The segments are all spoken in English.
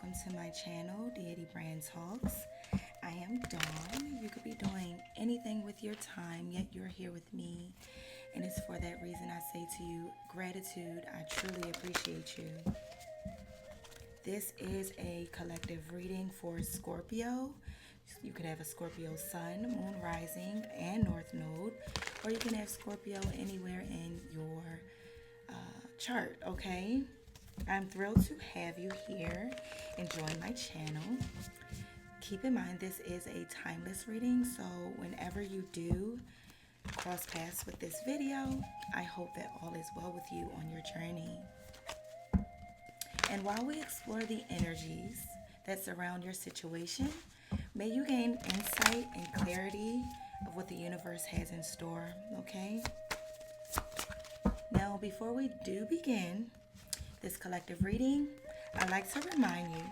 welcome to my channel, Deity Brand Talks. I am Dawn. You could be doing anything with your time, yet you're here with me. And it's for that reason I say to you, gratitude. I truly appreciate you. This is a collective reading for Scorpio. You could have a Scorpio sun, moon rising, and north node, or you can have Scorpio anywhere in your chart, okay? I'm thrilled to have you here and join my channel. Keep in mind this is a timeless reading, so whenever you do cross paths with this video, I hope that all is well with you on your journey. And while we explore the energies that surround your situation, may you gain insight and clarity of what the universe has in store, okay? Now, before we do begin this collective reading, I'd like to remind you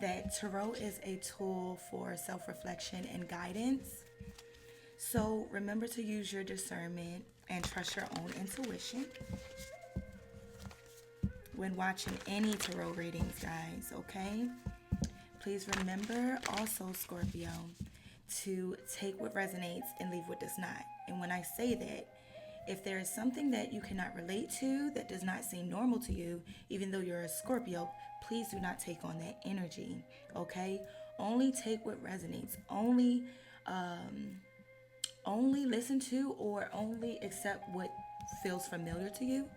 that tarot is a tool for self-reflection and guidance. So remember to use your discernment and trust your own intuition when watching any tarot readings, guys, okay? Please remember also, Scorpio, to take what resonates and leave what does not. And when I say that, if there is something that you cannot relate to, that does not seem normal to you, even though you're a Scorpio, please do not take on that energy, okay? Only take what resonates. Only listen to or only accept what feels familiar to you.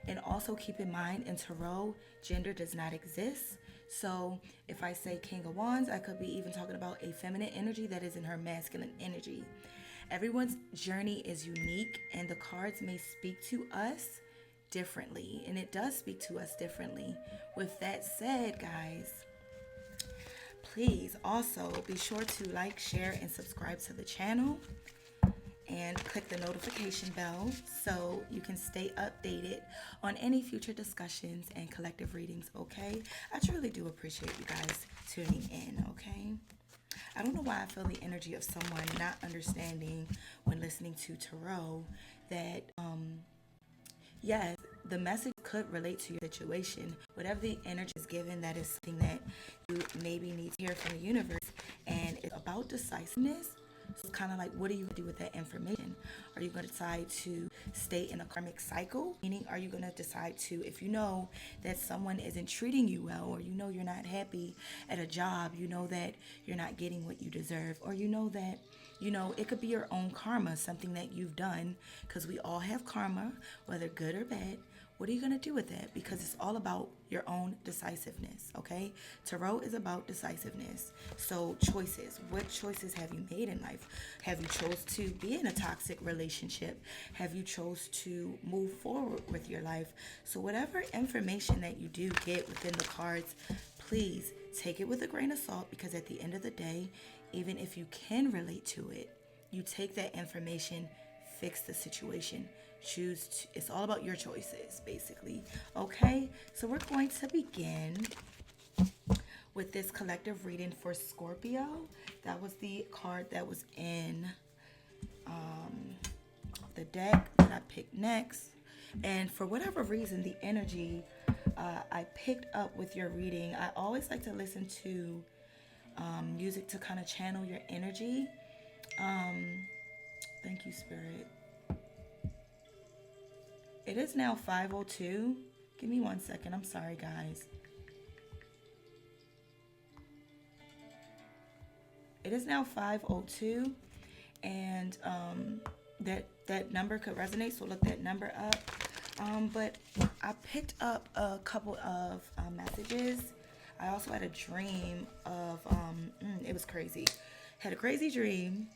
And also keep in mind, in tarot, gender does not exist. So if I say King of Wands, I could be even talking about a feminine energy that is in her masculine energy. Everyone's journey is unique, and the cards may speak to us differently, and it does speak to us differently. With that said, guys, please also be sure to like, share, and subscribe to the channel, and click the notification bell so you can stay updated on any future discussions and collective readings, okay? I truly do appreciate you guys tuning in, okay? I don't know why I feel the energy of someone not understanding when listening to tarot that, yes, the message could relate to your situation. Whatever the energy is given, that is something that you maybe need to hear from the universe. And it's about decisiveness. So it's kind of like, what are you going to do with that information? Are you going to decide to stay in a karmic cycle? Meaning, are you going to decide to, if you know that someone isn't treating you well, or you know you're not happy at a job, you know that you're not getting what you deserve, or you know that, it could be your own karma, something that you've done, because we all have karma, whether good or bad. What are you going to do with that? Because it's all about your own decisiveness, okay? Tarot is about decisiveness. So choices. What choices have you made in life? Have you chose to be in a toxic relationship? Have you chose to move forward with your life? So whatever information that you do get within the cards, please take it with a grain of salt, because at the end of the day, even if you can relate to it, you take that information, fix the situation. It's all about your choices, basically. Okay, so we're going to begin with this collective reading for Scorpio. That was the card that was in the deck that I picked next. And for whatever reason, the energy I picked up with your reading, I always like to listen to music to kind of channel your energy. Thank you, Spirit. It is now 5:02. Give me 1 second. I'm sorry, guys. It is now 5:02, and that number could resonate, so look that number up. But I picked up a couple of messages. I also had a dream of, it was crazy. Had a crazy dream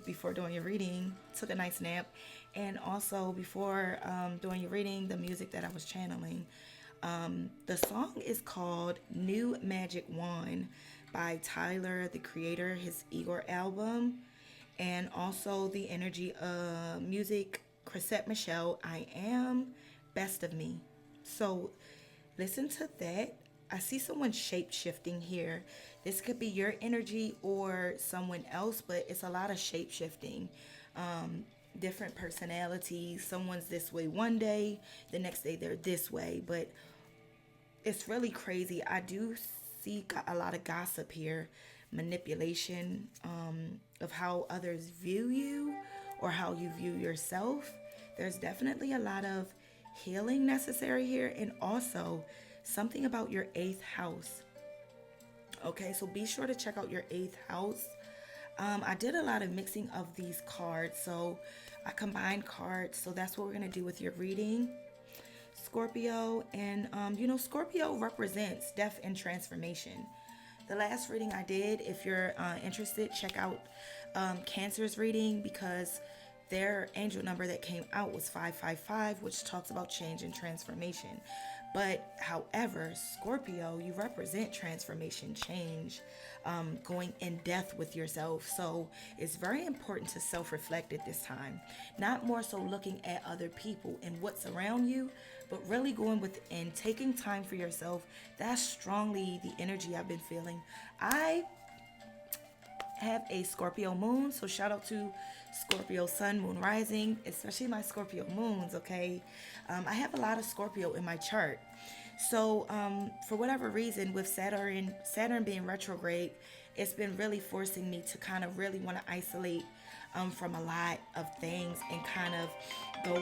before doing your reading. Took a nice nap. And also before doing your reading, the music that I was channeling. The song is called New Magic Wand by Tyler, the Creator, his Igor album. And also the energy of music, Chrisette Michelle, I Am, Best of Me. So listen to that. I see someone shape-shifting here. This could be your energy or someone else, but it's a lot of shape-shifting. Different personalities. Someone's this way one day, the next day they're this way, but it's really crazy. I do see a lot of gossip here, manipulation of how others view you or how you view yourself. There's definitely a lot of healing necessary here, and also something about your eighth house. Okay, so be sure to check out your eighth house. I did a lot of mixing of these cards, so I combined cards. So that's what we're going to do with your reading, Scorpio. And, Scorpio represents death and transformation. The last reading I did, if you're interested, check out Cancer's reading, because their angel number that came out was 555, which talks about change and transformation. But however, Scorpio, you represent transformation, change, going in depth with yourself. So it's very important to self-reflect at this time. Not more so looking at other people and what's around you, but really going within, taking time for yourself. That's strongly the energy I've been feeling. I have a Scorpio moon, so shout out to Scorpio sun, moon rising, especially my Scorpio moons. Okay, I have a lot of Scorpio in my chart. So for whatever reason, with Saturn being retrograde, it's been really forcing me to kind of really want to isolate from a lot of things and kind of go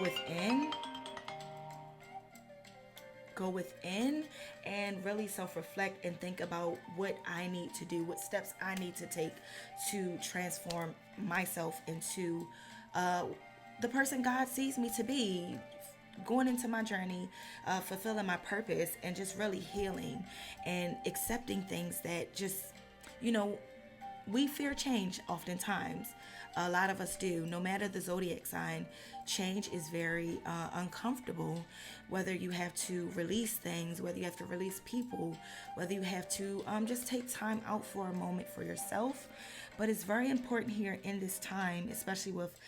within and really self-reflect and think about what I need to do, what steps I need to take to transform myself into the person God sees me to be, going into my journey, fulfilling my purpose, and just really healing and accepting things that just, we fear change oftentimes. A lot of us do. No matter the zodiac sign, change is very uncomfortable. Whether you have to release things, whether you have to release people, whether you have to just take time out for a moment for yourself. But it's very important here in this time, especially with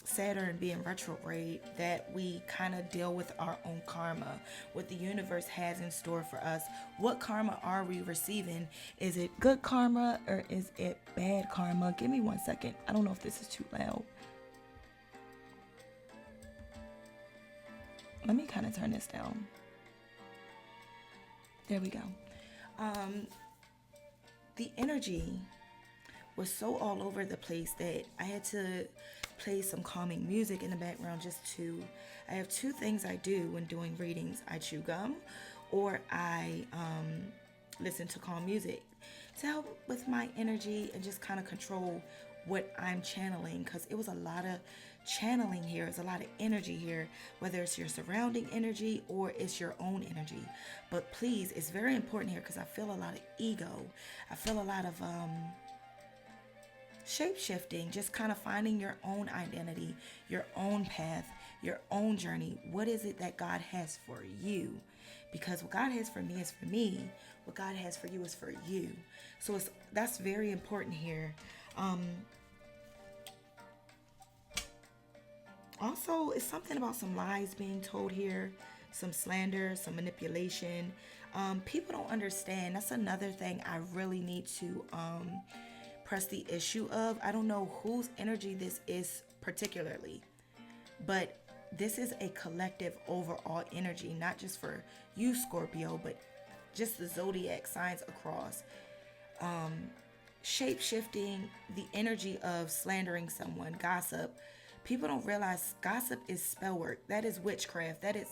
Saturn being retrograde, that we kind of deal with our own karma, what the universe has in store for us. What karma are we receiving? Is it good karma or is it bad karma? Give me 1 second. I don't know if this is too loud. Let me kind of turn this down. There we go. The energy was so all over the place that I had to play some calming music in the background I have two things I do when doing readings. I chew gum or I listen to calm music to help with my energy and just kind of control what I'm channeling, because it was a lot of channeling here. It's a lot of energy here, whether it's your surrounding energy or it's your own energy. But please, it's very important here because I feel a lot of ego. I feel a lot of shape-shifting, just kind of finding your own identity, your own path, your own journey. What is it that God has for you? Because what God has for me is for me. What God has for you is for you. So that's very important here. Also, it's something about some lies being told here, some slander, some manipulation. People don't understand. That's another thing I really need to press the issue of. I don't know whose energy this is particularly, but this is a collective overall energy, not just for you, Scorpio, but just the zodiac signs across. Shape-shifting, the energy of slandering someone, gossip. People don't realize gossip is spell work. That is witchcraft. That is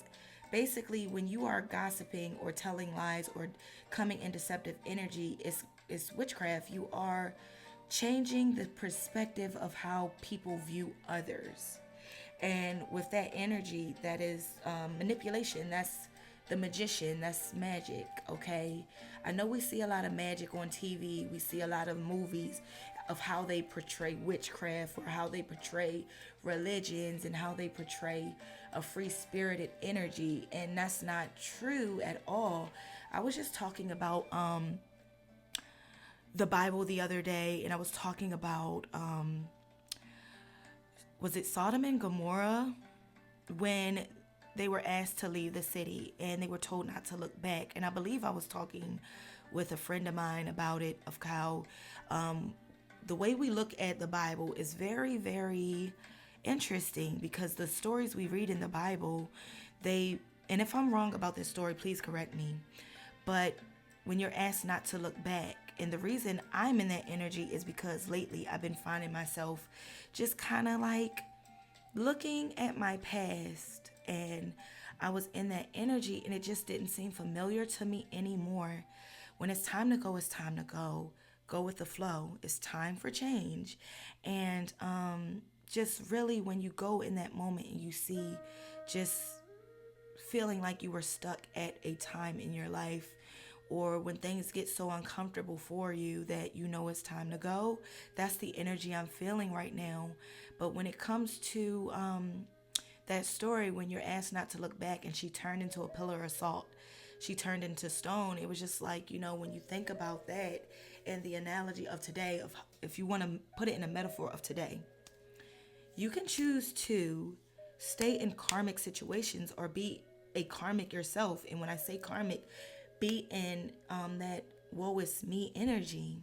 basically when you are gossiping or telling lies or coming in deceptive energy, it's witchcraft. You are changing the perspective of how people view others. And with that energy, that is manipulation. That's the magician. That's magic, okay? I know we see a lot of magic on TV. We see a lot of movies of how they portray witchcraft or how they portray religions and how they portray a free-spirited energy. And that's not true at all. I was just talking about the Bible the other day, and I was talking about was it Sodom and Gomorrah, when they were asked to leave the city and they were told not to look back. And I believe I was talking with a friend of mine about it, of how the way we look at the Bible is very, very interesting, because the stories we read in the Bible, and if I'm wrong about this story, please correct me, but when you're asked not to look back. And the reason I'm in that energy is because lately I've been finding myself just kind of like looking at my past, and I was in that energy and it just didn't seem familiar to me anymore. When it's time to go, it's time to go. Go with the flow. It's time for change. And just really, when you go in that moment and you see just feeling like you were stuck at a time in your life, or when things get so uncomfortable for you that you know it's time to go, that's the energy I'm feeling right now. But when it comes to that story, when you're asked not to look back and she turned into a pillar of salt, she turned into stone, it was just like, when you think about that and the analogy of today, of if you want to put it in a metaphor of today, you can choose to stay in karmic situations or be a karmic yourself. And when I say karmic, be in that woe is me energy,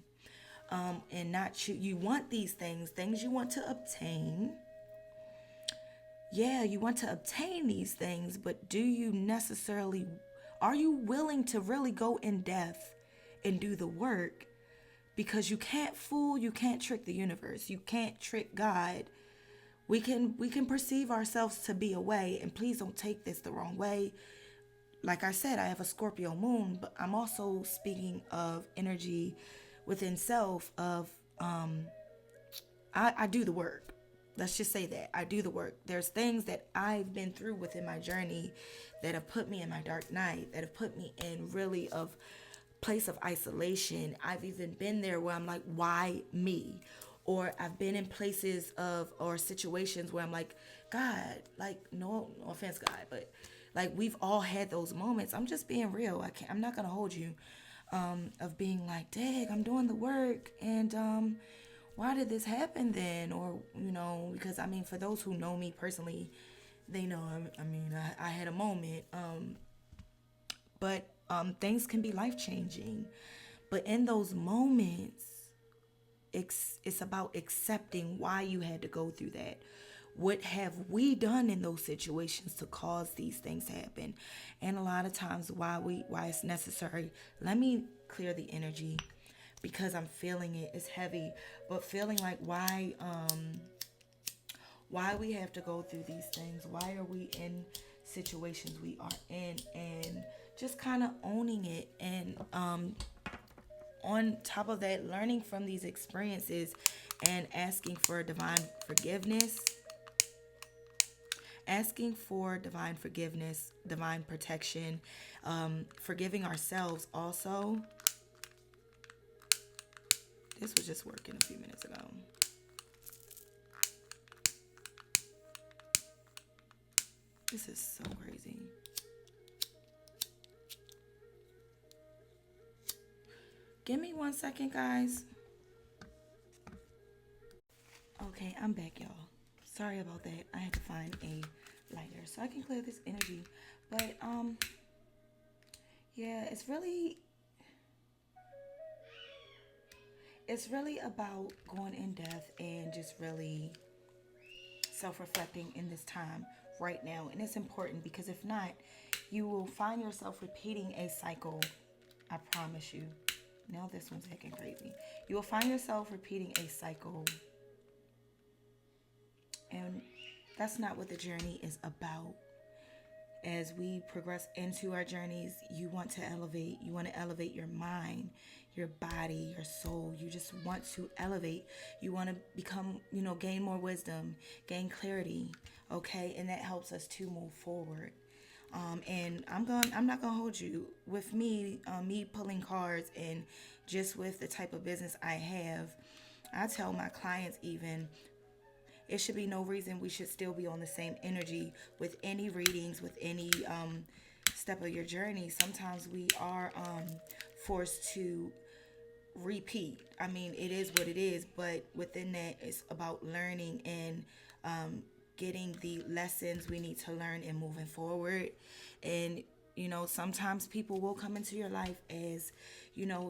and not you want these things you want to obtain. Yeah, you want to obtain these things, but are you willing to really go in depth and do the work? Because you can't trick the universe. You can't trick God. We can perceive ourselves to be away, and please don't take this the wrong way. Like I said, I have a Scorpio moon, but I'm also speaking of energy within self of I do the work. Let's just say that I do the work. There's things that I've been through within my journey that have put me in my dark night, that have put me in really of place of isolation. I've even been there where I'm like, why me? Or I've been in places or situations where I'm like, God, like, no offense, God, but like, we've all had those moments. I'm just being real. I'm not gonna hold you, of being like, dang, I'm doing the work, and why did this happen then? Or because I mean, for those who know me personally, they know. I had a moment, but things can be life changing. But in those moments, it's about accepting why you had to go through that. What have we done in those situations to cause these things to happen? And a lot of times why it's necessary. Let me clear the energy because I'm feeling it. It's heavy, but feeling like why we have to go through these things. Why are we in situations we are in, and just kind of owning it, and on top of that, learning from these experiences and asking for divine forgiveness, divine protection, forgiving ourselves also. This was just working a few minutes ago. This is so crazy. Give me 1 second, guys. Okay, I'm back, y'all. Sorry about that. I had to find a lighter so I can clear this energy. But yeah, it's really about going in depth and just really self-reflecting in this time right now. And it's important because if not, you will find yourself repeating a cycle. I promise you. Now this one's acting crazy. You will find yourself repeating a cycle. And that's not what the journey is about. As we progress into our journeys, you want to elevate. You want to elevate your mind, your body, your soul. You just want to elevate. You want to become, gain more wisdom, gain clarity. Okay, and that helps us to move forward. And I'm not gonna hold you with me pulling cards, and just with the type of business I have, I tell my clients even, it should be no reason we should still be on the same energy with any readings, with any step of your journey. Sometimes we are forced to repeat. I mean, it is what it is, but within that, it's about learning and getting the lessons we need to learn and moving forward. And sometimes people will come into your life as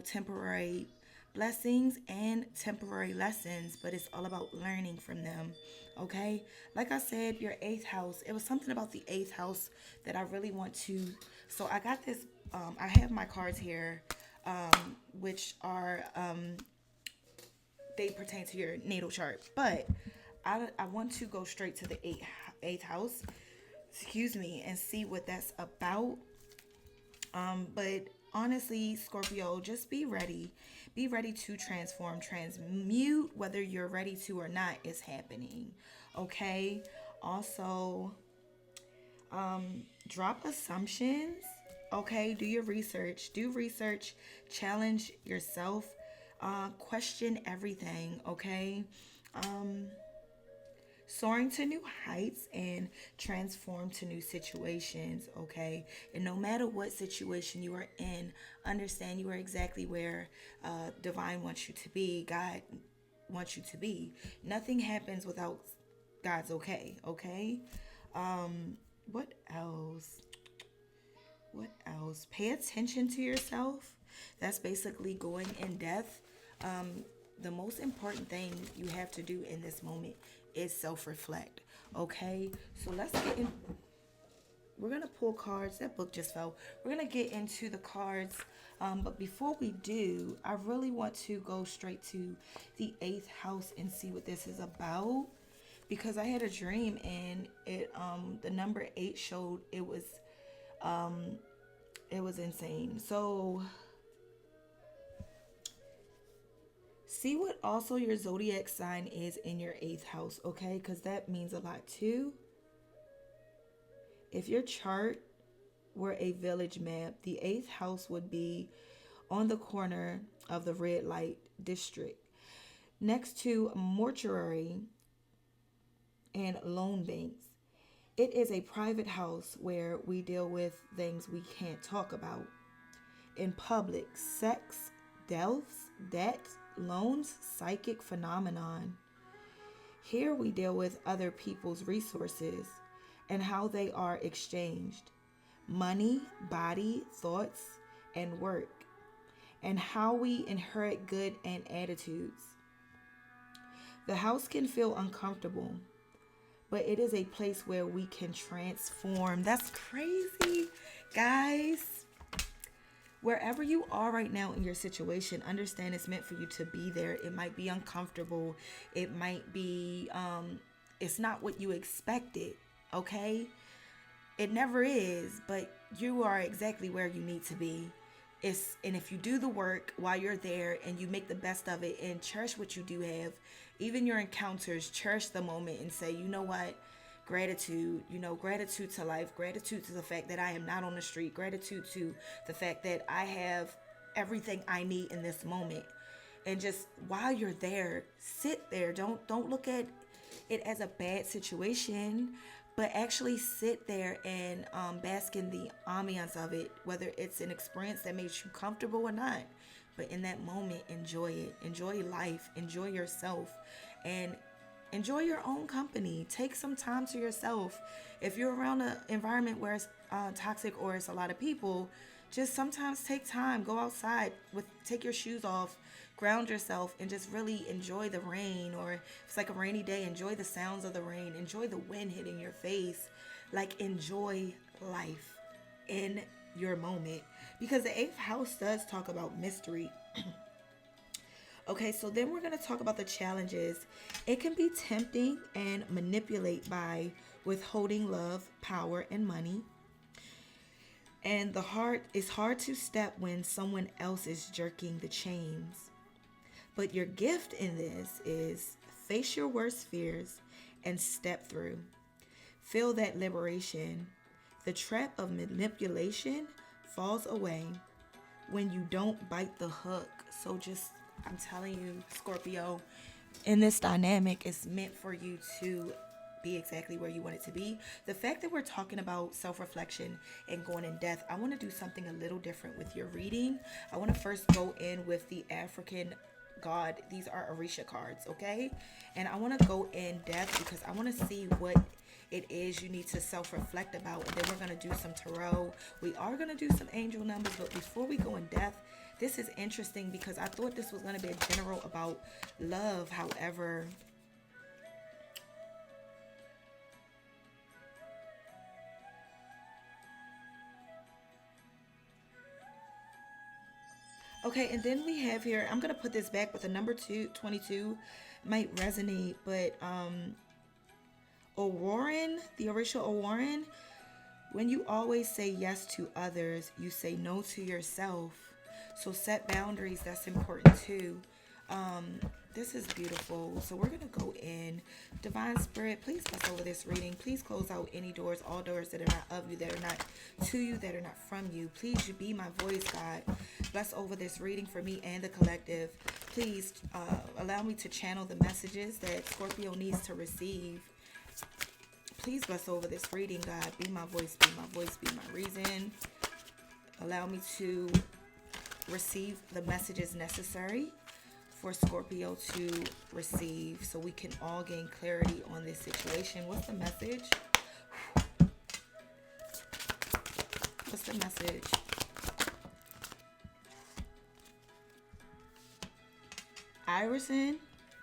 temporary blessings and temporary lessons, but it's all about learning from them. Okay, like I said, your 8th house, it was something about the 8th house that I really want to. So I got this, I have my cards here. which are they pertain to your natal chart. But I want to go straight to the eighth house, excuse me, and see what that's about. But honestly, Scorpio, just be ready. Be ready to transform, transmute, whether you're ready to or not, is happening. Okay? Also, drop assumptions. Okay? Do your research. Do research. Challenge yourself. Question everything. Okay? Soaring to new heights and transform to new situations, okay? And no matter what situation you are in, understand you are exactly where divine wants you to be, God wants you to be. Nothing happens without God's okay? What else? What else? Pay attention to yourself. That's basically going in depth. The most important thing you have to do in this moment is self-reflect. Okay, so let's get in. We're gonna pull cards. That book just fell. We're gonna get into the cards, but before we do, I really want to go straight to the eighth house and see what this is about, because I had a dream and it the number 8 showed it was insane. So see what also your zodiac sign is in your eighth house, okay? Because that means a lot too. If your chart were a village map, the eighth house would be on the corner of the red light district, next to a mortuary and loan banks. It is a private house where we deal with things we can't talk about in public: sex, deaths, debt, loans, psychic phenomenon. Here we deal with other people's resources and how they are exchanged: money, body, thoughts, and work, and how we inherit good and attitudes. The house can feel uncomfortable, but it is a place where we can transform. That's crazy, guys. Wherever you are right now in your situation, understand it's meant for you to be there. It might be uncomfortable. It might be, it's not what you expected, okay? It never is, but you are exactly where you need to be. And if you do the work while you're there and you make the best of it and cherish what you do have, even your encounters, cherish the moment and say, you know what? Gratitude, gratitude to life, gratitude to the fact that I am not on the street, gratitude to the fact that I have everything I need in this moment. And just while you're there, sit there. Don't look at it as a bad situation, but actually sit there and bask in the ambiance of it, whether it's an experience that makes you comfortable or not. But in that moment, enjoy it. Enjoy life. Enjoy yourself. And enjoy your own company. Take some time to yourself. If you're around an environment where it's toxic or it's a lot of people, just sometimes take time. Go outside, take your shoes off, ground yourself, and just really enjoy the rain. Or if it's like a rainy day, enjoy the sounds of the rain. Enjoy the wind hitting your face. Like, enjoy life in your moment. Because the eighth house does talk about mystery. Okay, so then we're going to talk about the challenges. It can be tempting and manipulate by withholding love, power, and money. And it's hard to step when someone else is jerking the chains. But your gift in this is face your worst fears and step through. Feel that liberation. The trap of manipulation falls away when you don't bite the hook. So I'm telling you, Scorpio, in this dynamic, it's meant for you to be exactly where you want it to be. The fact that we're talking about self-reflection and going in depth, I want to do something a little different with your reading. I want to first go in with the African God. These are Orisha cards, okay? And I want to go in depth because I want to see what it is you need to self-reflect about. And then we're going to do some tarot. We are going to do some angel numbers, but before we go in depth, this is interesting because I thought this was going to be a general about love. However, Okay, and then we have here, I'm going to put this back with the number 22 might resonate, but O'Warren, the original O'Warren, when you always say yes to others, you say no to yourself. So set boundaries, that's important too. Um, this is beautiful. So we're going to go in. Divine Spirit, please bless over this reading. Please close out any doors, all doors that are not of you, that are not to you, that are not from you. Please, you be my voice, God. Bless over this reading for me and the collective. Please allow me to channel the messages that Scorpio needs to receive. Please bless over this reading, God. Be my voice, be my voice, be my reason. Allow me to receive the messages necessary for Scorpio to receive so we can all gain clarity on this situation. What's the message? What's the message? Irison,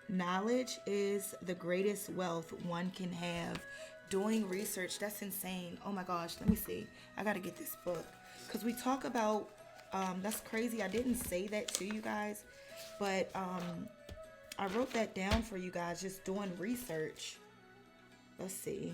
knowledge is the greatest wealth one can have. Doing research, that's insane. Oh my gosh, let me see. I gotta get this book. Because we talk about, that's crazy. I didn't say that to you guys, but I wrote that down for you guys, just doing research. Let's see.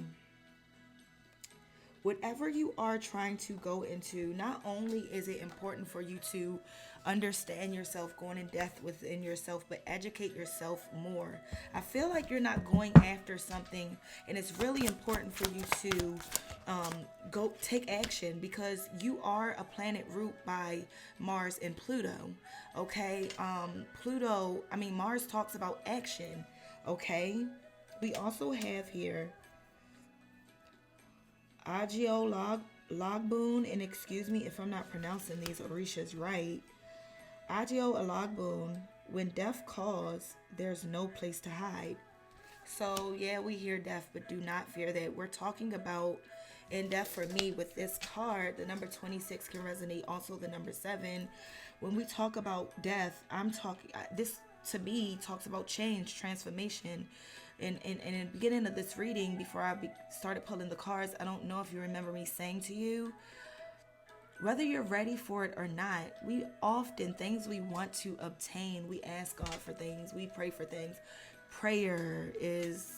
Whatever you are trying to go into, not only is it important for you to understand yourself, going in depth within yourself, but educate yourself more. I feel like you're not going after something, and it's really important for you to go take action, because you are a planet ruled by Mars and Pluto. Okay, Mars talks about action. Okay, we also have here Agio Logboon, and excuse me if I'm not pronouncing these Orishas right. Agio Logboon, when death calls, there's no place to hide. So yeah, we hear death, but do not fear that. We're talking about, in death for me with this card, the number 26 can resonate, also the number 7. When we talk about death, this to me talks about change, transformation. And in the beginning of this reading, before I started pulling the cards, I don't know if you remember me saying to you, whether you're ready for it or not, we often, things we want to obtain, we ask God for things, we pray for things. Prayer is,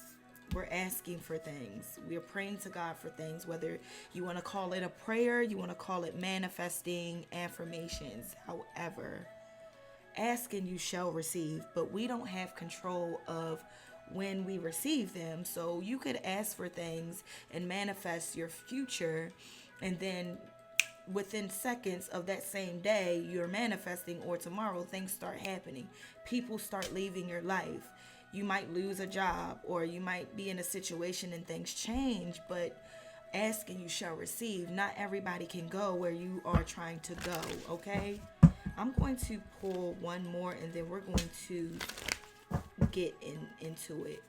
we're asking for things. We're praying to God for things, whether you want to call it a prayer, you want to call it manifesting, affirmations. However, ask and you shall receive, but we don't have control of when we receive them. So you could ask for things and manifest your future, and then within seconds of that same day you're manifesting, or tomorrow things start happening. People start leaving your life. You might lose a job, or you might be in a situation and things change, but ask and you shall receive. Not everybody can go where you are trying to go, okay? I'm going to pull one more, and then we're going to get into it.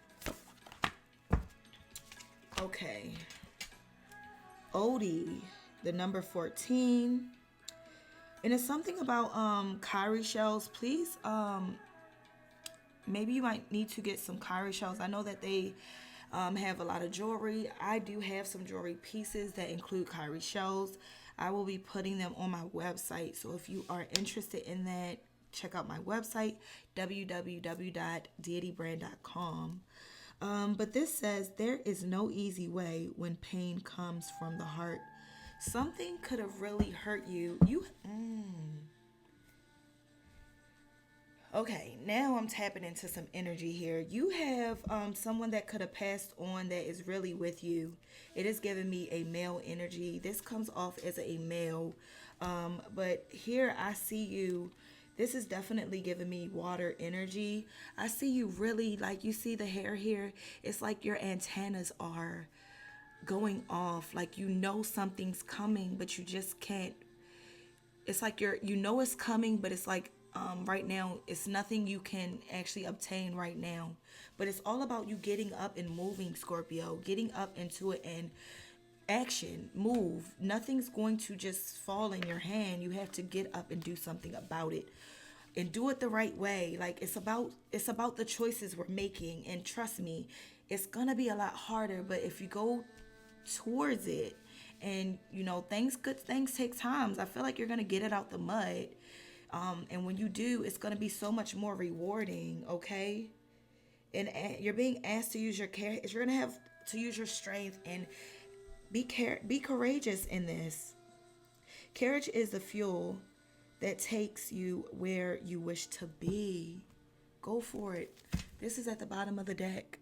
Okay. Odie, the number 14. And it's something about cowrie shells. Please, maybe you might need to get some cowrie shells. I know that they have a lot of jewelry. I do have some jewelry pieces that include cowrie shells. I will be putting them on my website. So if you are interested in that, check out my website, www.deitybrand.com. But this says, there is no easy way when pain comes from the heart. Something could have really hurt you. Okay, now I'm tapping into some energy here. You have someone that could have passed on that is really with you. It is giving me a male energy. This comes off as a male. But here I see you. This is definitely giving me water energy. I see you really, like, you see the hair here. It's like your antennas are going off. Like, you know something's coming, but you just can't. It's like you know it's coming, but it's like right now it's nothing you can actually obtain right now. But it's all about you getting up and moving, Scorpio. Getting up into it and action, move. Nothing's going to just fall in your hand. You have to get up and do something about it, and do it the right way. Like, it's about the choices we're making, and trust me, it's gonna be a lot harder, but if you go towards it, and good things take time. I feel like you're gonna get it out the mud, And when you do, it's going to be so much more rewarding, okay? And you're being asked to use your care. You're going to have to use your strength and be courageous in this. Courage is the fuel that takes you where you wish to be. Go for it. This is at the bottom of the deck.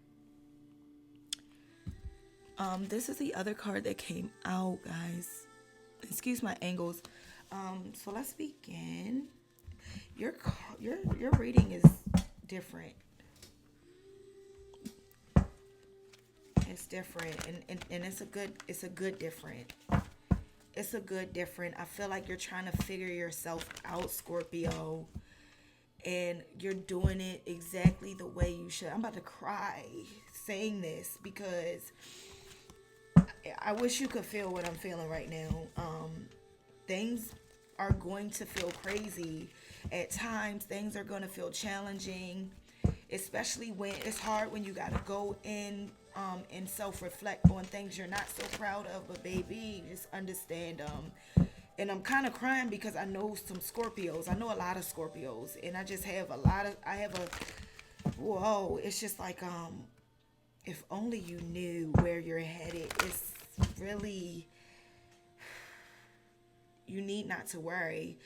This is the other card that came out, guys. Excuse my angles. So let's begin. Your reading is different. It's different, and it's a good different. It's a good different. I feel like you're trying to figure yourself out, Scorpio, and you're doing it exactly the way you should. I'm about to cry saying this because I wish you could feel what I'm feeling right now. Things are going to feel crazy at times. Things are going to feel challenging, especially when it's hard when you got to go in and self-reflect on things you're not so proud of. But baby, just understand. And I'm kind of crying because I know some Scorpios. I know a lot of Scorpios, and I just have whoa. It's just like if only you knew where you're headed. It's really, you need not to worry.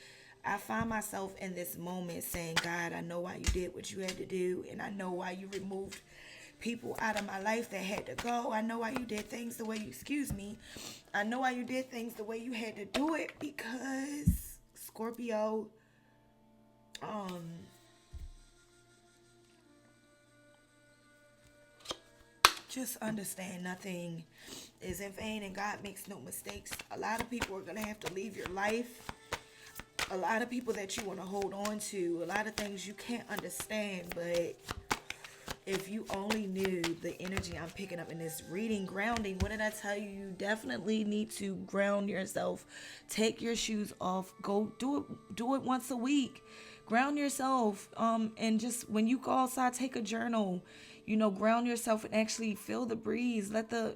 I find myself in this moment saying, God, I know why you did what you had to do, and I know why you removed people out of my life that had to go. I know why you did things the way you, I know why you did things the way you had to do it, because Scorpio, just understand nothing is in vain and God makes no mistakes. A lot of people are going to have to leave your life. A lot of people that you want to hold on to. A lot of things you can't understand. But if you only knew the energy I'm picking up in this reading, grounding, what did I tell you? You definitely need to ground yourself. Take your shoes off. Go do it once a week. Ground yourself. And just when you go outside, take a journal. Ground yourself and actually feel the breeze.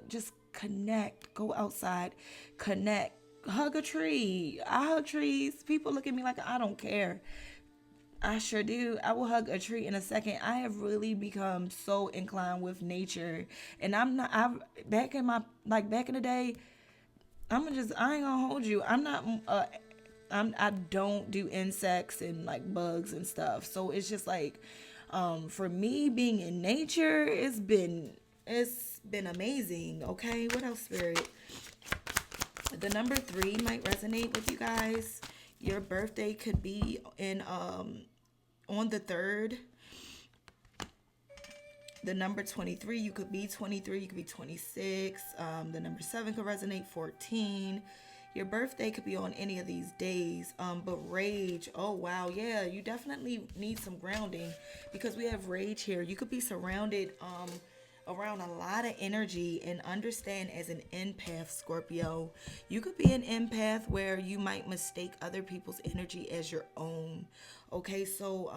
Just connect. Go outside. Connect. Hug a tree. I hug trees. People look at me like I don't care. I sure do. I will hug a tree in a second. I have really become so inclined with nature. And back in the day, I ain't gonna hold you. I don't do insects and like bugs and stuff. So it's just like, for me being in nature, it's been amazing. Okay. What else, Spirit? The number 3 might resonate with you guys. Your birthday could be on the 3rd. The number 23, you could be 23, you could be 26. The number 7 could resonate, 14. Your birthday could be on any of these days. But rage, oh wow, yeah, you definitely need some grounding because we have rage here. You could be surrounded around a lot of energy, and understand, as an empath, Scorpio, you could be an empath where you might mistake other people's energy as your own. Okay, so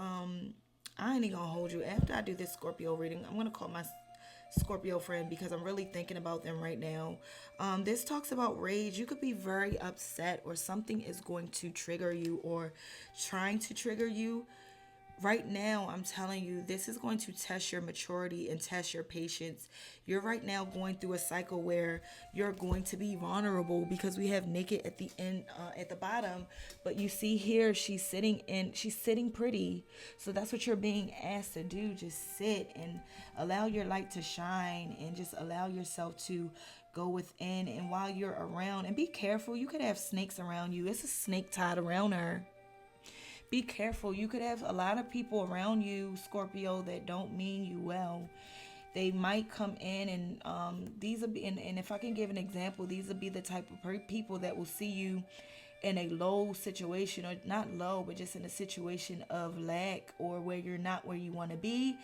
I ain't even gonna hold you. After I do this Scorpio reading, I'm gonna call my Scorpio friend because I'm really thinking about them right now. This talks about rage. You could be very upset, or something is going to trigger you or trying to trigger you. Right now, I'm telling you, this is going to test your maturity and test your patience. You're right now going through a cycle where you're going to be vulnerable because we have naked at the end, at the bottom. But you see here, she's sitting pretty. So that's what you're being asked to do. Just sit and allow your light to shine, and just allow yourself to go within. And while you're around, and be careful, you could have snakes around you. It's a snake tied around her. Be careful. You could have a lot of people around you, Scorpio, that don't mean you well. They might come in, and these will be, and if I can give an example, these will be the type of people that will see you in a low situation, or not low, but just in a situation of lack, or where you're not where you want to be,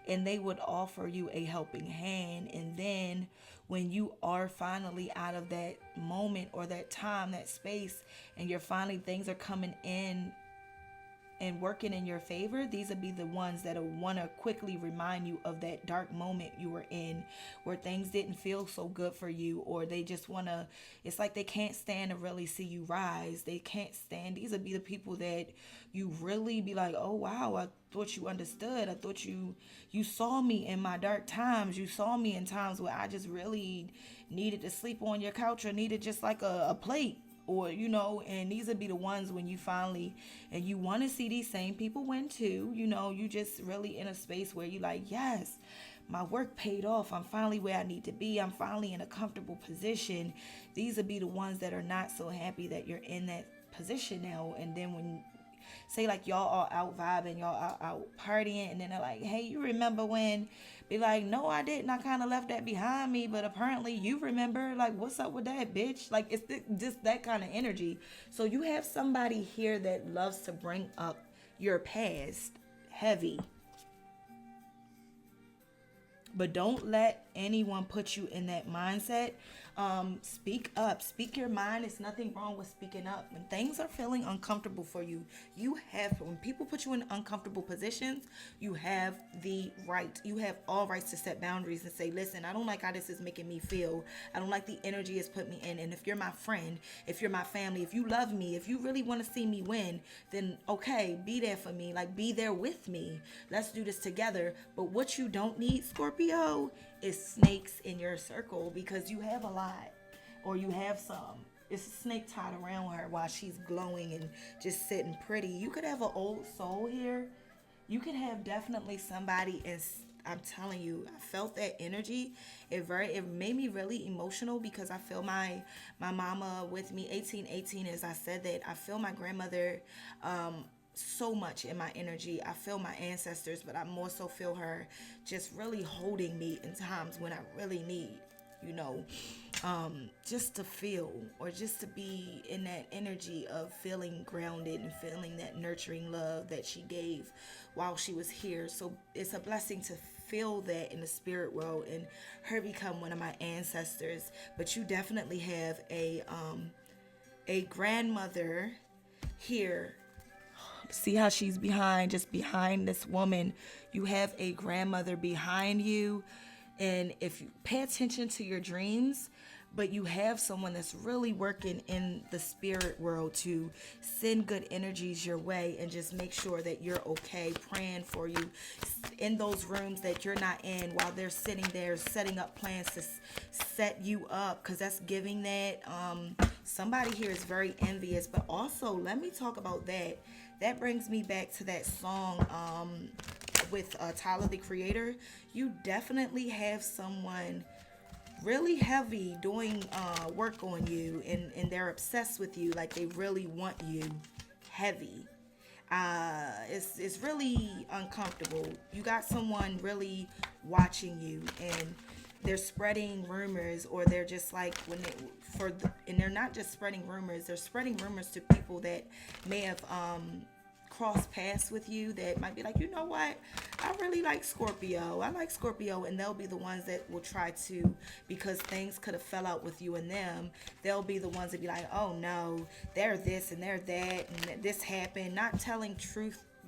and they would offer you a helping hand. And then when you are finally out of that moment or that time, that space, and you're finally, things are coming in and working in your favor, these will be the ones that will want to quickly remind you of that dark moment you were in where things didn't feel so good for you, or they just want to, it's like they can't stand to really see you rise. They can't stand, these will be the people that you really be like, oh wow, I thought you understood. I thought you saw me in my dark times. You saw me in times where I just really needed to sleep on your couch or needed just like a plate, or and these would be the ones when you finally, and you want to see these same people win too. You just really in a space where you like, yes, my work paid off. I'm finally where I need to be. I'm finally in a comfortable position. These would be the ones that are not so happy that you're in that position now. And then when, say like y'all are out vibing, y'all are out partying, and then they're like, hey, you remember when? Be like, no, I didn't. I kind of left that behind me, but apparently you remember. Like, what's up with that, bitch? Like, it's just that kind of energy. So you have somebody here that loves to bring up your past heavy. But don't let anyone put you in that mindset. Speak up, speak your mind. It's nothing wrong with speaking up. When things are feeling uncomfortable for you, when people put you in uncomfortable positions, you have you have all rights to set boundaries and say, listen, I don't like how this is making me feel. I don't like the energy it's put me in. And if you're my friend, if you're my family, if you love me, if you really want to see me win, then okay, be there for me. Like, be there with me. Let's do this together. But what you don't need, Scorpio, is snakes in your circle, because you have a lot, or you have some. It's a snake tied around her while she's glowing and just sitting pretty. You could have an old soul here. You could have definitely somebody, and I'm telling you, I felt that energy. It made me really emotional, because I feel my mama with me. 1818, as I said that, I feel my grandmother so much in my energy. I feel my ancestors, but I more so feel her just really holding me in times when I really need, just to feel, or just to be in that energy of feeling grounded and feeling that nurturing love that she gave while she was here. So it's a blessing to feel that in the spirit world and her become one of my ancestors. But you definitely have a grandmother here. See how she's just behind this woman. You have a grandmother behind you. And if you pay attention to your dreams, but you have someone that's really working in the spirit world to send good energies your way and just make sure that you're okay, praying for you in those rooms that you're not in, while they're sitting there setting up plans to set you up, because that's giving that. Somebody here is very envious. But also, let me talk about that. That brings me back to that song with Tyler, the Creator. You definitely have someone really heavy doing work on you, and they're obsessed with you. Like, they really want you heavy. It's really uncomfortable. You got someone really watching you, and they're spreading rumors, or they're just like, and they're not just spreading rumors, they're spreading rumors to people that may have cross paths with you, that might be like, you know what, I really like Scorpio. I like Scorpio. And they'll be the ones that will try to, because things could have fell out with you and them, they'll be the ones that be like, oh no, they're this and they're that, and this happened, not telling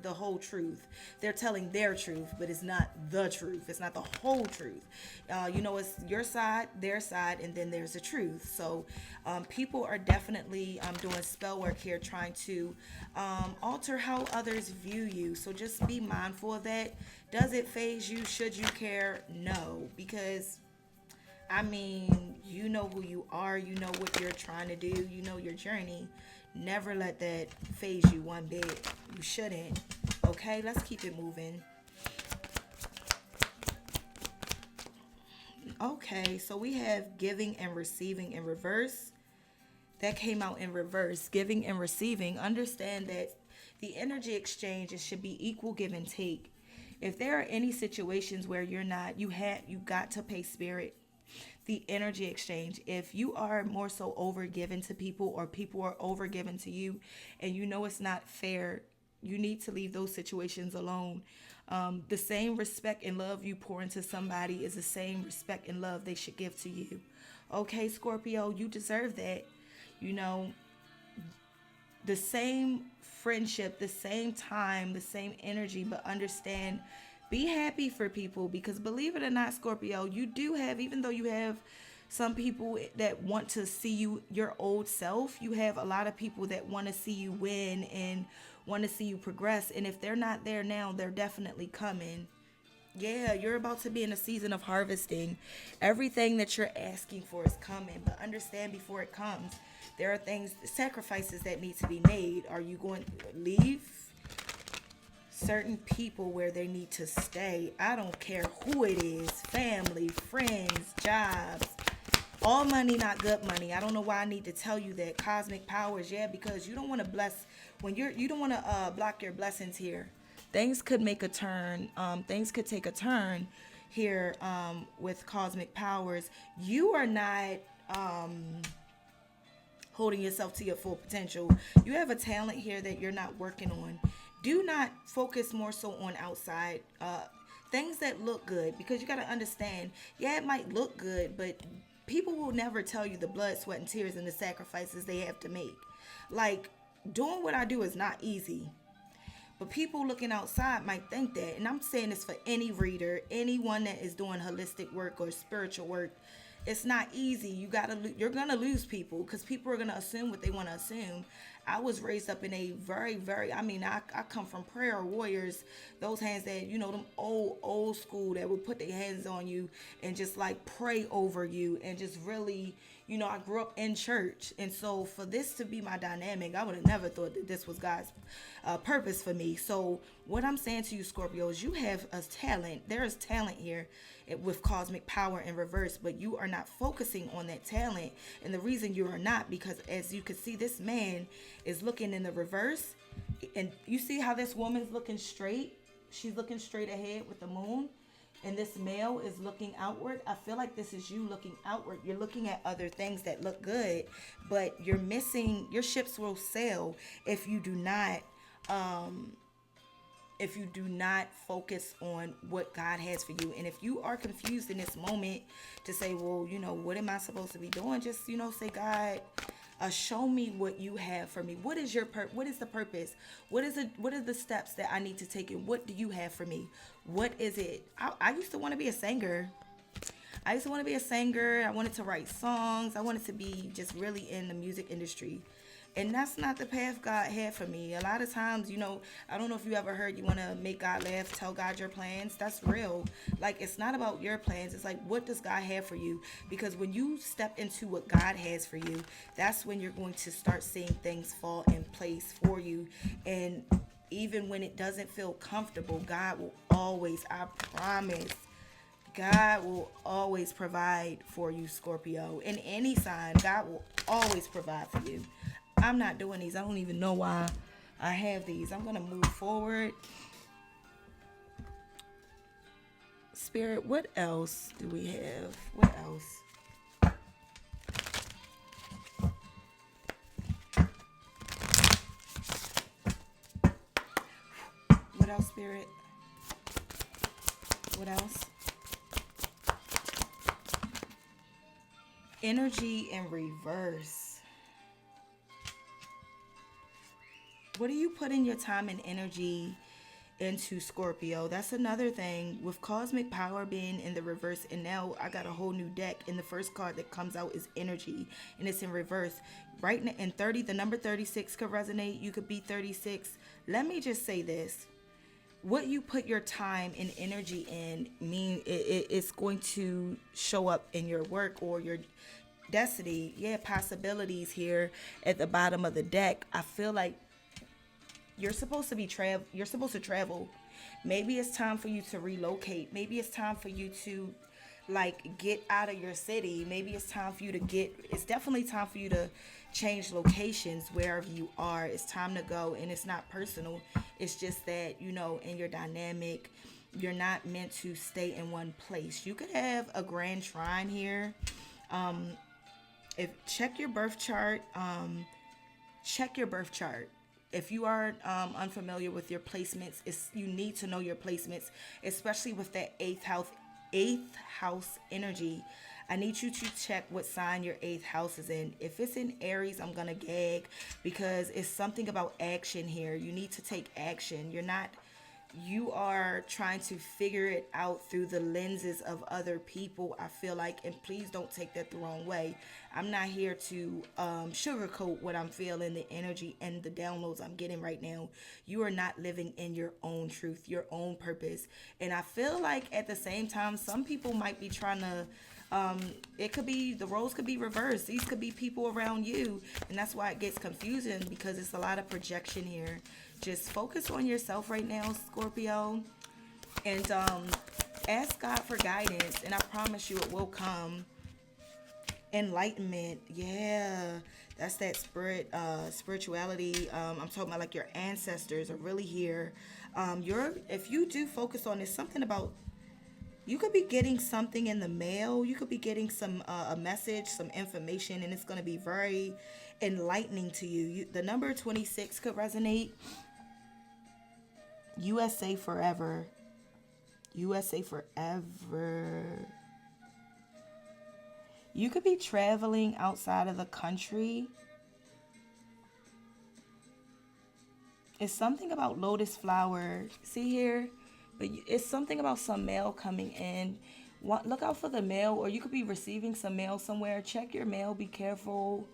the whole truth. They're telling their truth, but it's not the truth. It's not the whole truth. It's your side, their side, and then there's the truth. So people are definitely doing spell work here, trying to alter how others view you. So just be mindful of that. Does it phase you? Should you care? No, because you know who you are. You know what you're trying to do. You know your journey. Never let that phase you one bit. You shouldn't. Okay, let's keep it moving. Okay, so we have giving and receiving in reverse. That came out in reverse. Giving and receiving. Understand that the energy exchange, it should be equal give and take. If there are any situations where you got to pay spirit, the energy exchange. If you are more so over given to people, or people are over given to you, and you know it's not fair, you need to leave those situations alone. The same respect and love you pour into somebody is the same respect and love they should give to you. Okay, Scorpio, you deserve that. the same friendship, the same time, the same energy, but understand, be happy for people, because believe it or not, Scorpio, you do have, even though you have some people that want to see you your old self, you have a lot of people that want to see you win and want to see you progress. And if they're not there now, they're definitely coming. Yeah, you're about to be in a season of harvesting. Everything that you're asking for is coming, but understand, before it comes, there are things, sacrifices that need to be made. Are you going to leave certain people where they need to stay? I don't care who it is, family, friends, jobs. All money, not good money. I don't know why I need to tell you that. Cosmic powers, yeah, because you don't want to bless when you don't want to block your blessings here. Things could make a turn. Things could take a turn here with cosmic powers. You are not holding yourself to your full potential. You have a talent here that you're not working on. Do not focus more so on outside things that look good, because you got to understand, yeah, it might look good, but people will never tell you the blood, sweat, and tears and the sacrifices they have to make. Like, doing what I do is not easy. But people looking outside might think that. And I'm saying this for any reader, anyone that is doing holistic work or spiritual work. It's not easy. You're gonna lose people, because people are gonna assume what they want to assume. I was raised up in a I come from prayer warriors, those hands that, them old school that would put their hands on you and just like pray over you, and just really, I grew up in church. And so for this to be my dynamic, I would have never thought that this was God's purpose for me. So what I'm saying to you, Scorpio, is you have a talent. There is talent here with cosmic power in reverse, but you are not focusing on that talent. And the reason you are not, because as you can see, this man is looking in the reverse, and you see how this woman's looking straight. She's looking straight ahead with the moon, and this male is looking outward. I feel like this is you looking outward. You're looking at other things that look good, but you're missing. Your ships will sail if you do not focus on what God has for you. And if you are confused in this moment to say, well, what am I supposed to be doing? Just, say, God, show me what you have for me. What is what is the purpose? What are the steps that I need to take, and what do you have for me? What is it? I used to want to be a singer. I wanted to write songs. I wanted to be just really in the music industry. And that's not the path God had for me. A lot of times, I don't know if you ever heard, you want to make God laugh, tell God your plans. That's real. Like, it's not about your plans. It's like, what does God have for you? Because when you step into what God has for you, that's when you're going to start seeing things fall in place for you. And even when it doesn't feel comfortable, God will always, I promise, God will always provide for you, Scorpio. In any sign, God will always provide for you. I'm not doing these. I don't even know why I have these. I'm going to move forward. Spirit, what else do we have? What else? What else, Spirit? What else? Energy in reverse. What are you putting your time and energy into, Scorpio? That's another thing with cosmic power being in the reverse. And now I got a whole new deck, and the first card that comes out is energy, and it's in reverse. Right now, in 30, the number 36 could resonate. You could be 36. Let me just say this. What you put your time and energy in it's going to show up in your work or your destiny. Yeah, possibilities here at the bottom of the deck. I feel like you're supposed to travel. Maybe it's time for you to relocate. Maybe it's time for you to get out of your city. Maybe it's definitely time for you to change locations wherever you are. It's time to go, and it's not personal. It's just that, in your dynamic, you're not meant to stay in one place. You could have a grand trine here. Check your birth chart. If you are unfamiliar with your placements, you need to know your placements, especially with that eighth house energy. I need you to check what sign your eighth house is in. If it's in Aries, I'm going to gag because it's something about action here. You need to take action. You are trying to figure it out through the lenses of other people, I feel like, and please don't take that the wrong way. I'm not here to sugarcoat what I'm feeling, the energy and the downloads I'm getting right now. You are not living in your own truth, your own purpose. And I feel like at the same time, some people might be trying to it could be, the roles could be reversed. These could be people around you, and that's why it gets confusing, because it's a lot of projection here. Just focus on yourself right now, Scorpio, and ask God for guidance, and I promise you it will come. Enlightenment, yeah, that's that spirituality. I'm talking about like your ancestors are really here. If you do focus on this, something about, you could be getting something in the mail. You could be getting a message, some information, and it's going to be very enlightening to you. The number 26 could resonate. USA forever. USA forever. You could be traveling outside of the country. It's something about lotus flower. See here? But it's something about some mail coming in. Look out for the mail, or you could be receiving some mail somewhere. Check your mail. Be careful.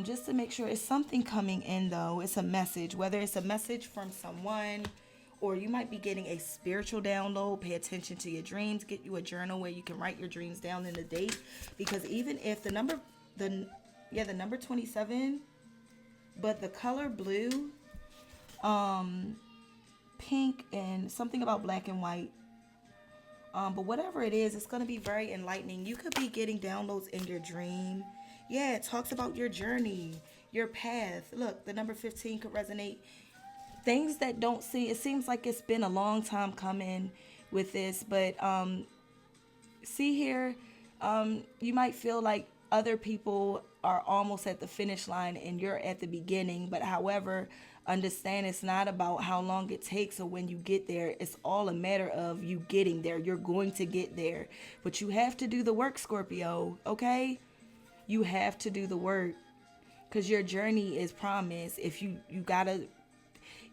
Just to make sure. It's something coming in, though. It's a message. Whether it's a message from someone, or you might be getting a spiritual download. Pay attention to your dreams. Get you a journal where you can write your dreams down in the date. Because even if the number 27, but the color blue, pink, and something about black and white. But whatever it is, it's going to be very enlightening. You could be getting downloads in your dream. Yeah, it talks about your journey, your path. Look, the number 15 could resonate. Things that don't see, it seems like it's been a long time coming with this, but see here, you might feel like other people are almost at the finish line and you're at the beginning. But however, understand it's not about how long it takes or when you get there. It's all a matter of you getting there. You're going to get there, but you have to do the work, Scorpio. Okay, you have to do the work, because your journey is promised. If you gotta,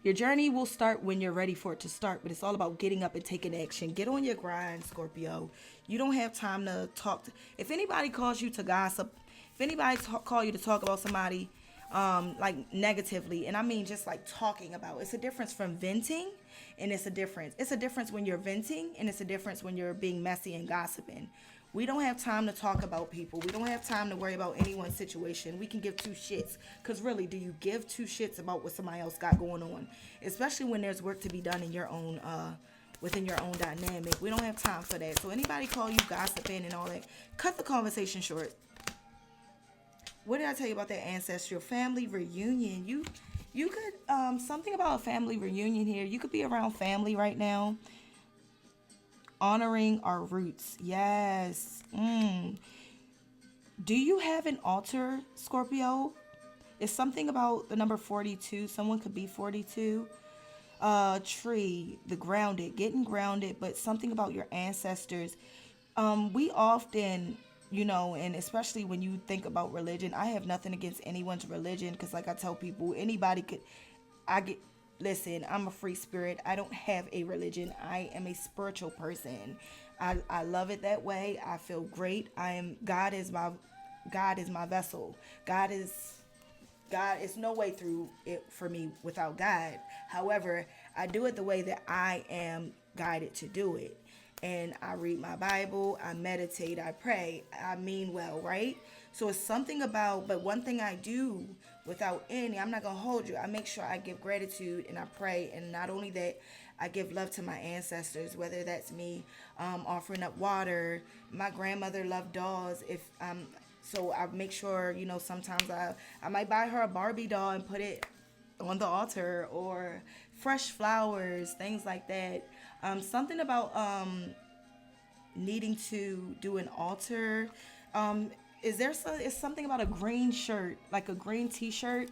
your journey will start when you're ready for it to start, but it's all about getting up and taking action. Get on your grind, Scorpio. You don't have time to talk. If anybody calls you to gossip, if anybody call you to talk about somebody, like negatively, and I mean just like talking about, it's a difference from venting, and it's a difference when you're venting, and it's a difference when you're being messy and gossiping. We don't have time to talk about people. We don't have time to worry about anyone's situation. We can give two shits. Because really, do you give two shits about what somebody else got going on? Especially when there's work to be done in your own, within your own dynamic. We don't have time for that. So anybody call you gossiping and all that, cut the conversation short. What did I tell you about that ancestral family reunion? You could, something about a family reunion here. You could be around family right now. Honoring our roots. Yes. Do you have an altar, Scorpio? It's something about the number 42. Someone could be 42. Tree, the grounded, getting grounded, but something about your ancestors. We often, and especially when you think about religion, I have nothing against anyone's religion, because like I tell people, anybody could, listen, I'm a free spirit. I don't have a religion. I am a spiritual person. I love it that way. I feel great. God is my vessel. God is no way through it for me without God. However, I do it the way that I am guided to do it. And I read my Bible, I meditate, I pray, I mean well, right? So it's something about, but one thing I do without any, I'm not going to hold you. I make sure I give gratitude and I pray. And not only that, I give love to my ancestors, whether that's me offering up water. My grandmother loved dolls. So I make sure, sometimes I might buy her a Barbie doll and put it on the altar, or fresh flowers, things like that. Something about needing to do an altar. Is something about a green shirt, like a green t-shirt,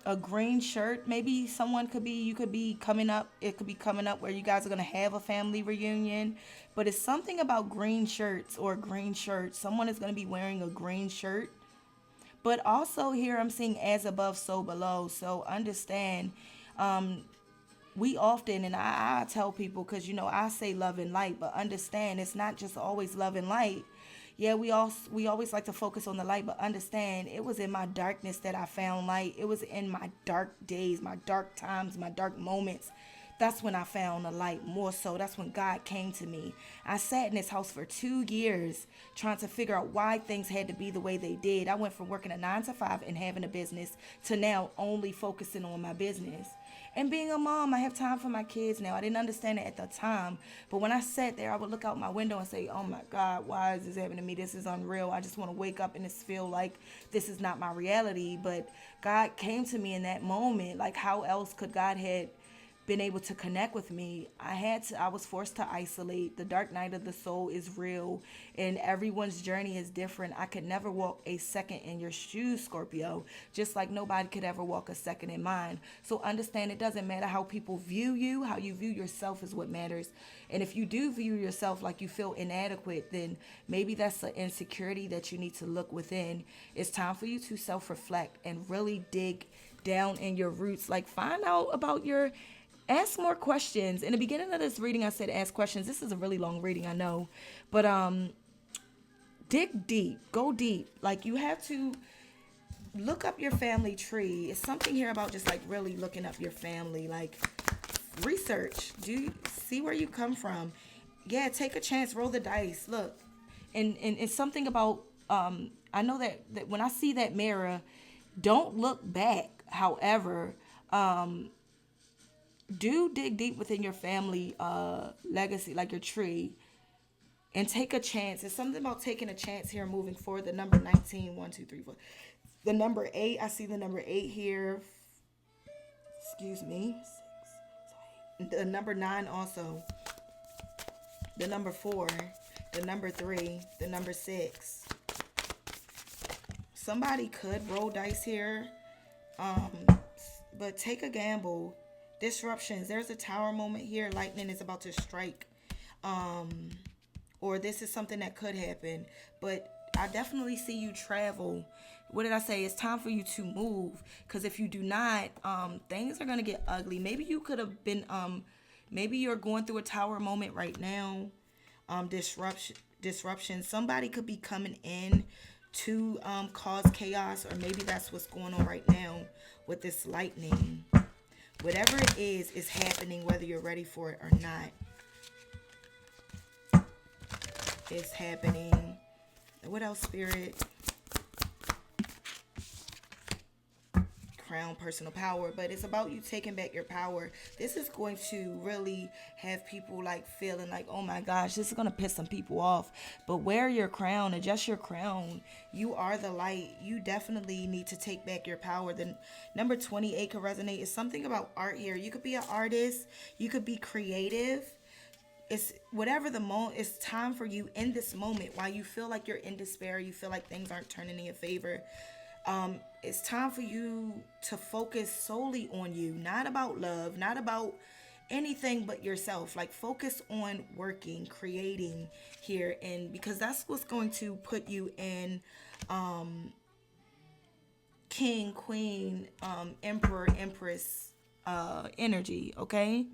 a green shirt. Maybe you could be coming up. It could be coming up where you guys are going to have a family reunion. But it's something about green shirts or green shirts. Someone is going to be wearing a green shirt. But also here I'm seeing as above, so below. So understand, we often, and I tell people, because I say love and light, but understand it's not just always love and light. Yeah, we always like to focus on the light, but understand it was in my darkness that I found light. It was in my dark days, my dark times, my dark moments. That's when I found the light more so. That's when God came to me. I sat in this house for 2 years trying to figure out why things had to be the way they did. I went from working a 9 to 5 and having a business to now only focusing on my business. And being a mom, I have time for my kids now. I didn't understand it at the time. But when I sat there, I would look out my window and say, oh my God, why is this happening to me? This is unreal. I just want to wake up and just feel like this is not my reality. But God came to me in that moment. Like, how else could God had been able to connect with me? I was forced to isolate. The dark night of the soul is real, and everyone's journey is different. I could never walk a second in your shoes, Scorpio, just like nobody could ever walk a second in mine. So understand, it doesn't matter how people view you. How you view yourself is what matters. And if you do view yourself like you feel inadequate, then maybe that's an insecurity that you need to look within. It's time for you to self-reflect and really dig down in your roots. Like, find out about ask more questions. In the beginning of this reading, I said ask questions. This is a really long reading, I know. But dig deep. Go deep. Like, you have to look up your family tree. It's something here about just like really looking up your family. Like, research. Do you see where you come from? Yeah, take a chance. Roll the dice. Look. And it's something about, I know that when I see that mirror, don't look back. However, do dig deep within your family legacy, like your tree, and take a chance. It's something about taking a chance here, moving forward. The number 19, 1, 2, 3, 4. The number 8, I see the number 8 here. Excuse me. 6, 7, the number 9 also. The number 4, the number 3, the number 6. Somebody could roll dice here, but take a gamble. Disruptions. There's a tower moment here. Lightning is about to strike. Or this is something that could happen. But I definitely see you travel. What did I say? It's time for you to move. Because if you do not, things are going to get ugly. Maybe you could have been, maybe you're going through a tower moment right now. Disruption. Somebody could be coming in to cause chaos. Or maybe that's what's going on right now with this lightning. Whatever it is happening, whether you're ready for it or not. It's happening. What else, Spirit? Crown, personal power. But it's about you taking back your power. This is going to really have people like feeling like, oh my gosh, this is going to piss some people off. But wear your crown, adjust your crown. You are the light. You definitely need to take back your power. The number 28 could resonate. It's something about art here. You could be an artist. You could be creative. It's whatever the moment. It's time for you in this moment while you feel like you're in despair. You feel like things aren't turning in your favor. It's time for you to focus solely on you, not about love, not about anything but yourself. Like, focus on working, creating here, and because that's what's going to put you in king, queen, emperor, empress energy. Okay,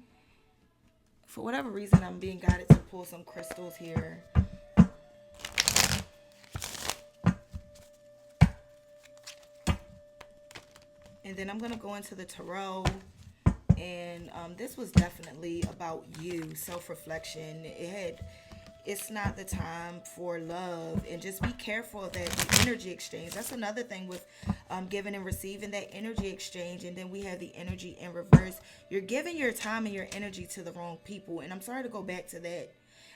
for whatever reason, I'm being guided to pull some crystals here. And then I'm going to go into the tarot. And this was definitely about you, self-reflection. It's not the time for love. And just be careful of that, the energy exchange. That's another thing with giving and receiving, that energy exchange. And then we have the energy in reverse. You're giving your time and your energy to the wrong people. And I'm sorry to go back to that.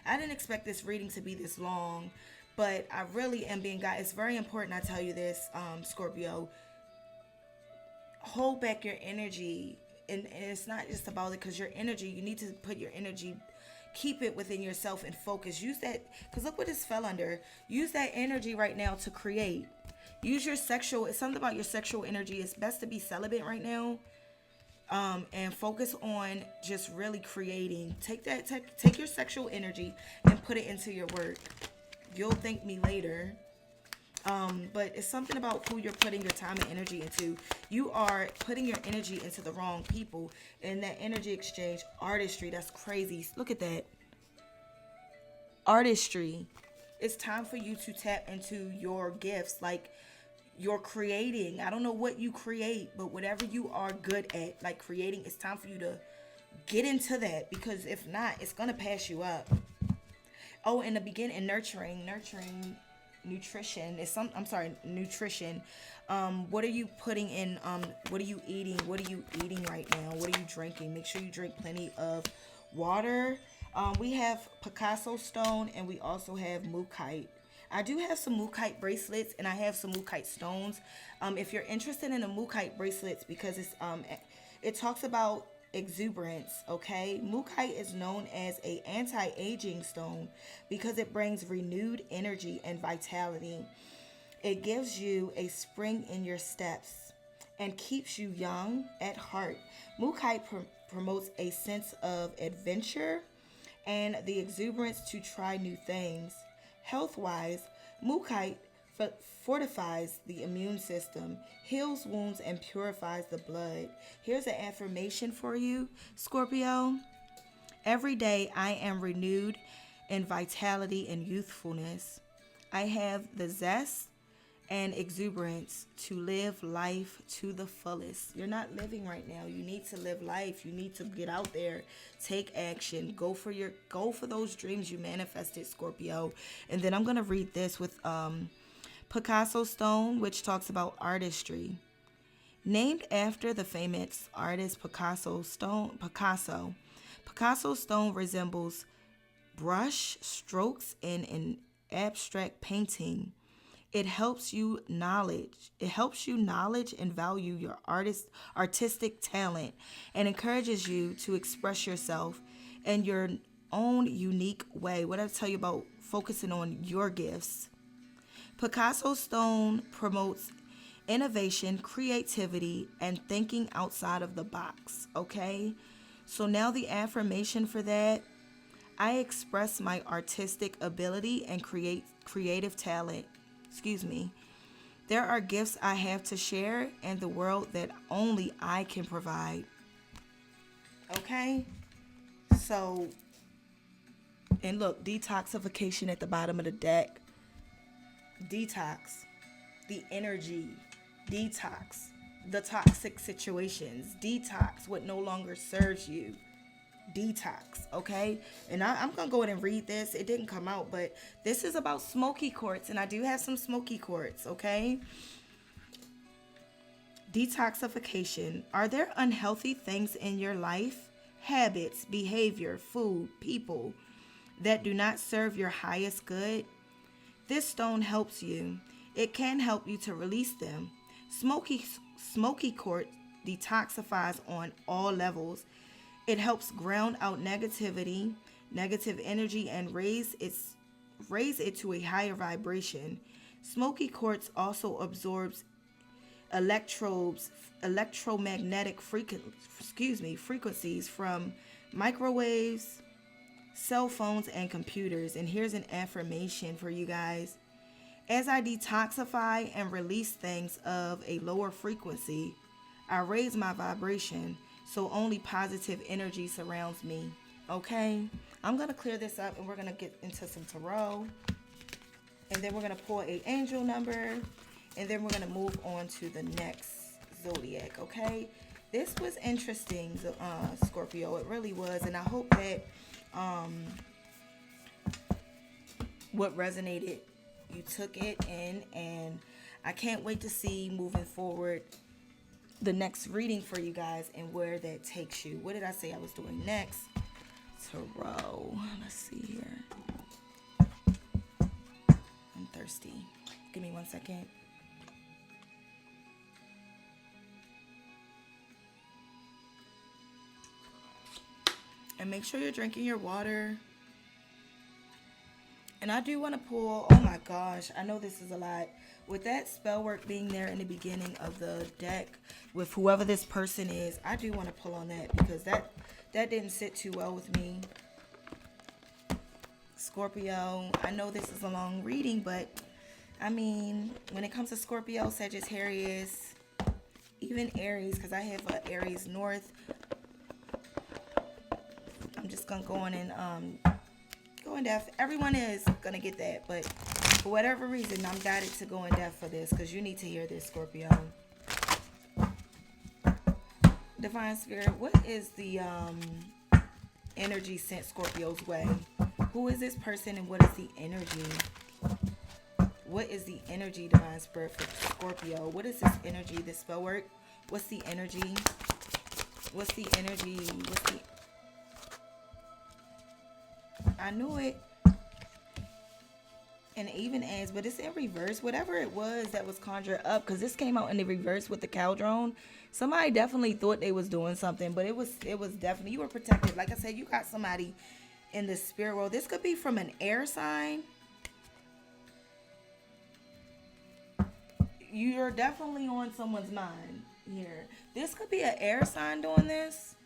I didn't expect this reading to be this long. But I really am being guided. It's very important I tell you this, Scorpio. Hold back your energy, and it's not just about it, because your energy, you need to put your energy, keep it within yourself and focus. Use that, because look what this fell under. Use that energy right now to create. Use your sexual, it's something about your sexual energy. It's best to be celibate right now. And focus on just really creating. Take your sexual energy and put it into your work. You'll thank me later. But it's something about who you're putting your time and energy into. You are putting your energy into the wrong people. And that energy exchange, artistry, that's crazy. Look at that. Artistry. It's time for you to tap into your gifts. Like, you're creating. I don't know what you create, but whatever you are good at, like creating, it's time for you to get into that, because if not, it's going to pass you up. Oh, in the beginning, nurturing nutrition is nutrition. What are you putting in? What are you eating? What are you eating right now? What are you drinking? Make sure you drink plenty of water. We have Picasso stone, and we also have Mookaite. I do have some Mookaite bracelets, and I have some Mookaite stones. If you're interested in the Mookaite bracelets, because it talks about exuberance, okay? Mookaite is known as a anti-aging stone because it brings renewed energy and vitality. It gives you a spring in your steps and keeps you young at heart. Mookaite promotes a sense of adventure and the exuberance to try new things. Health-wise, Mookaite fortifies the immune system, heals wounds, and purifies the blood. Here's an affirmation for you, Scorpio. Every day I am renewed in vitality and youthfulness. I have the zest and exuberance to live life to the fullest. You're not living right now. You need to live life. You need to get out there, take action, go for those dreams you manifested, Scorpio. And then I'm going to read this with Picasso stone, which talks about artistry. Named after the famous artist Picasso stone resembles brush strokes in an abstract painting. It helps you knowledge and value your artistic talent, and encourages you to express yourself in your own unique way. What I tell you about focusing on your gifts. Picasso stone promotes innovation, creativity, and thinking outside of the box, okay? So now the affirmation for that: I express my artistic ability and creative talent. There are gifts I have to share in the world that only I can provide. Okay? So, and look, detoxification at the bottom of the deck. Detox the energy. Detox the toxic situations. Detox what no longer serves you. Detox, okay? And I'm gonna go ahead and read this. It didn't come out, but this is about smoky quartz, and I do have some smoky quartz, okay? Detoxification. Are there unhealthy things in your life, habits, behavior, food, people that do not serve your highest good? This stone helps you. It can help you to release them. Smoky quartz detoxifies on all levels. It helps ground out negative energy, and raise it to a higher vibration. Smoky quartz also absorbs electromagnetic frequencies from microwaves, cell phones, and computers. And here's an affirmation for you guys. As I detoxify and release things of a lower frequency, I raise my vibration, so only positive energy surrounds me. Okay? I'm going to clear this up, and we're going to get into some tarot. And then we're going to pull an angel number. And then we're going to move on to the next zodiac. Okay? This was interesting, Scorpio. It really was. And I hope that what resonated, you took it in. And I can't wait to see moving forward the next reading for you guys and where that takes you. What did I say I was doing next? Tarot. Let's see here. I'm thirsty. Give me 1 second. And make sure you're drinking your water. And I do want to pull, oh my gosh, I know this is a lot, With that spell work being there in the beginning of the deck, with whoever this person is, I do want to pull on that because that didn't sit too well with me. Scorpio, I know this is a long reading, but I mean, when it comes to Scorpio, Sagittarius, even Aries, because I have Aries North. I'm just going to go on and go in depth. Everyone is going to get that, but for whatever reason, I'm guided to go in depth for this because you need to hear this, Scorpio. Divine Spirit, what is the energy sent Scorpio's way? Who is this person and what is the energy? What is the energy, Divine Spirit, for Scorpio? What is this energy, this spell work? What's the energy? What's the energy? I knew it. And even as, but it's in reverse. Whatever it was that was conjured up, because this came out in the reverse with the cow drone. Somebody definitely thought they was doing something, but it was definitely, you were protected. Like I said, you got somebody in the spirit world. This could be from an air sign. You're definitely on someone's mind here. This could be an air sign doing this.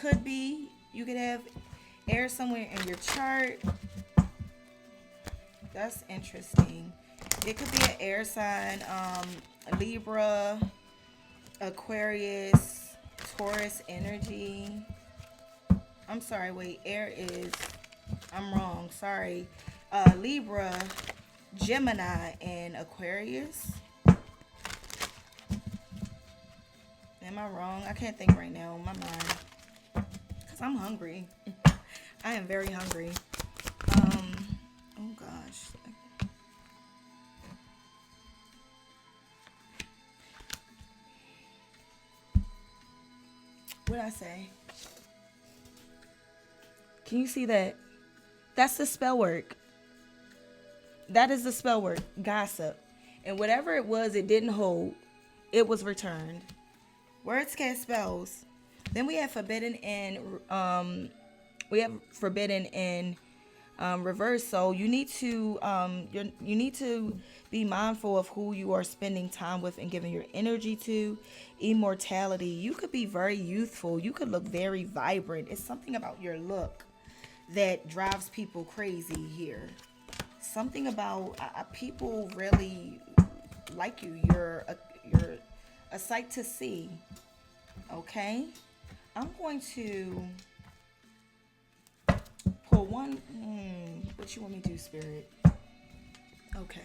Could be. You could have air somewhere in your chart. That's interesting. It could be an air sign. Libra, Aquarius, Taurus energy. I'm sorry, wait. Air is, I'm wrong. Sorry. Libra, Gemini, and Aquarius. Am I wrong? I can't think right now in my mind. Because I'm hungry. I am very hungry. Oh gosh. What did I say? Can you see that? That's the spell work. That is the spell work. Gossip. And whatever it was, it didn't hold. It was returned. Words cast spells. Then we have forbidden and reverse. So you need to you need to be mindful of who you are spending time with and giving your energy to. Immortality. You could be very youthful. You could look very vibrant. It's something about your look that drives people crazy here. Something about people really like you. You're a sight to see. Okay, I'm going to pull one. What you want me to do, Spirit? Okay.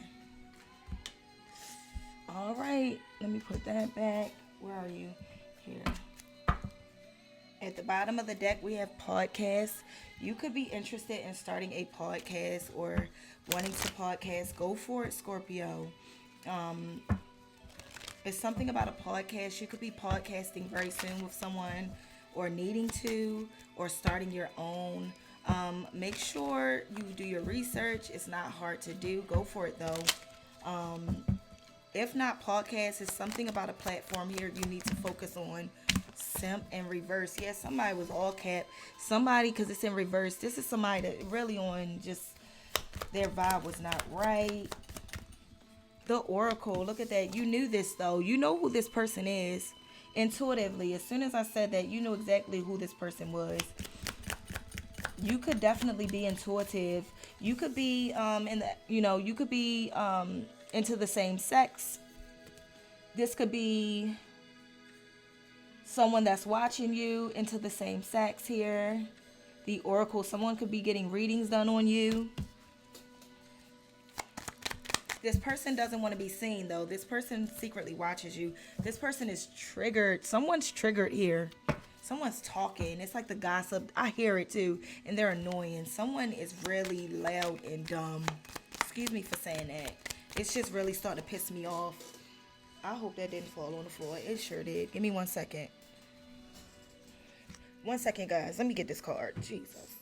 All right. Let me put that back. Where are you? Here. At the bottom of the deck, we have podcasts. You could be interested in starting a podcast or wanting to podcast. Go for it, Scorpio. It's something about a podcast. You could be podcasting very soon with someone or needing to or starting your own. Make sure you do your research. It's not hard to do. Go for it, though. If not podcast, it's something about a platform here you need to focus on. Simp and reverse. Yeah, somebody was all cap. Somebody, because it's in reverse. This is somebody that really on just their vibe was not right. The Oracle, look at that. You knew this, though. You know who this person is intuitively. As soon as I said that, you knew exactly who this person was. You could definitely be intuitive. You could be you could be into the same sex. This could be someone that's watching you into the same sex here. The Oracle, someone could be getting readings done on you. This person doesn't want to be seen, though. This person secretly watches you. This person is triggered. Someone's triggered here. Someone's talking. It's like the gossip. I hear it, too. And they're annoying. Someone is really loud and dumb. Excuse me for saying that. It's just really starting to piss me off. I hope that didn't fall on the floor. It sure did. Give me 1 second. 1 second, guys. Let me get this card. Jesus.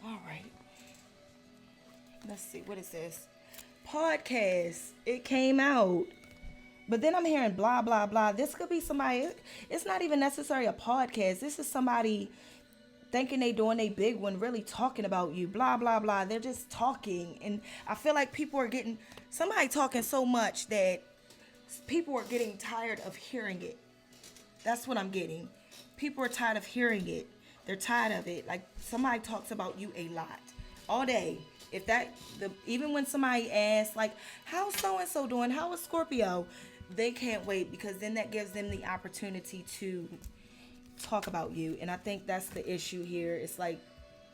All right. Let's see. What is this? Podcast. It came out. But then I'm hearing blah, blah, blah. This could be somebody. It's not even necessarily a podcast. This is somebody thinking they doing a big one, really talking about you, blah, blah, blah. They're just talking. And I feel like people are getting, somebody talking so much that people are getting tired of hearing it. That's what I'm getting. People are tired of hearing it. They're tired of it. Like, somebody talks about you a lot, all day. If that, even when somebody asks, like, how's so-and-so doing? How is Scorpio? They can't wait, because then that gives them the opportunity to talk about you. And I think that's the issue here. It's like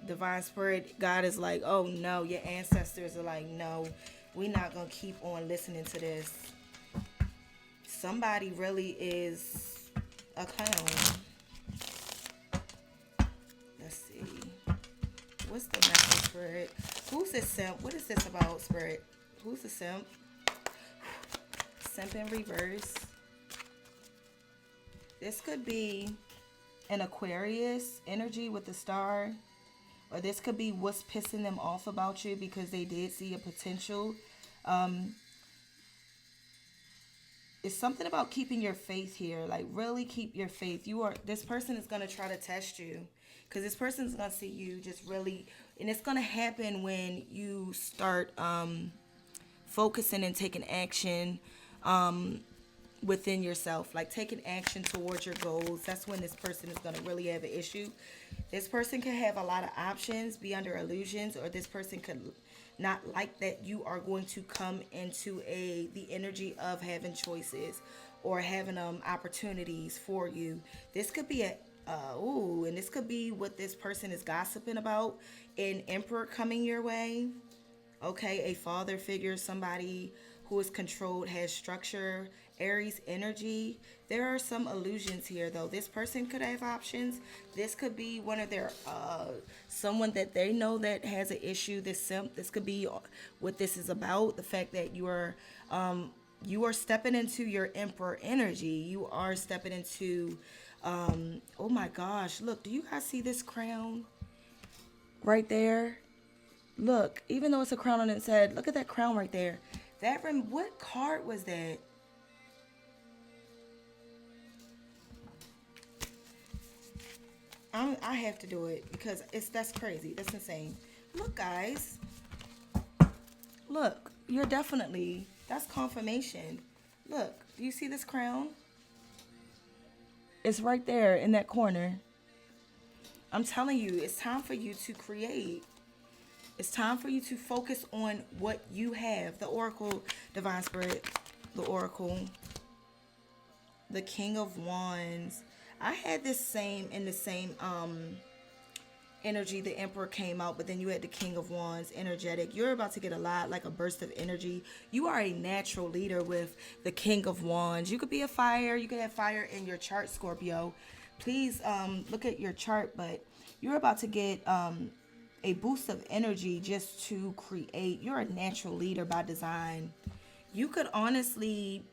divine spirit, God is like, oh no, your ancestors are like, no, we're not gonna keep on listening to this. Somebody really is a clown. Let's see, what's the message, spirit? Who's the simp? What is this about, spirit? Who's the simp? Simp in reverse. This could be an Aquarius energy with the star, or this could be what's pissing them off about you, because they did see a potential. It's something about keeping your faith here. Like, really keep your faith. This person is going to try to test you, because this person is going to see you just really, and it's going to happen when you start focusing and taking action within yourself, like taking action towards your goals. That's when this person is going to really have an issue. This person could have a lot of options, be under illusions, or this person could not like that you are going to come into the energy of having choices or having opportunities for you. This could be and this could be what this person is gossiping about. An emperor coming your way. Okay, a father figure, somebody who is controlled, has structure, Aries energy. There are some illusions here, though. This person could have options. This could be one of their, someone that they know that has an issue, this simp. This could be what this is about. The fact that you are stepping into your emperor energy. You are stepping into, oh my gosh, look, do you guys see this crown right there? Look, even though it's a crown on its head, look at that crown right there. What card was that? I have to do it because that's crazy. That's insane. Look, guys. Look, that's confirmation. Look, do you see this crown? It's right there in that corner. I'm telling you, it's time for you to create. It's time for you to focus on what you have. The Oracle, Divine Spirit, the Oracle, the King of Wands. I had the same energy. The Emperor came out, but then you had the King of Wands, energetic. You're about to get a lot, like a burst of energy. You are a natural leader with the King of Wands. You could be a fire. You could have fire in your chart, Scorpio. Please look at your chart, but you're about to get a boost of energy just to create. You're a natural leader by design. You could honestly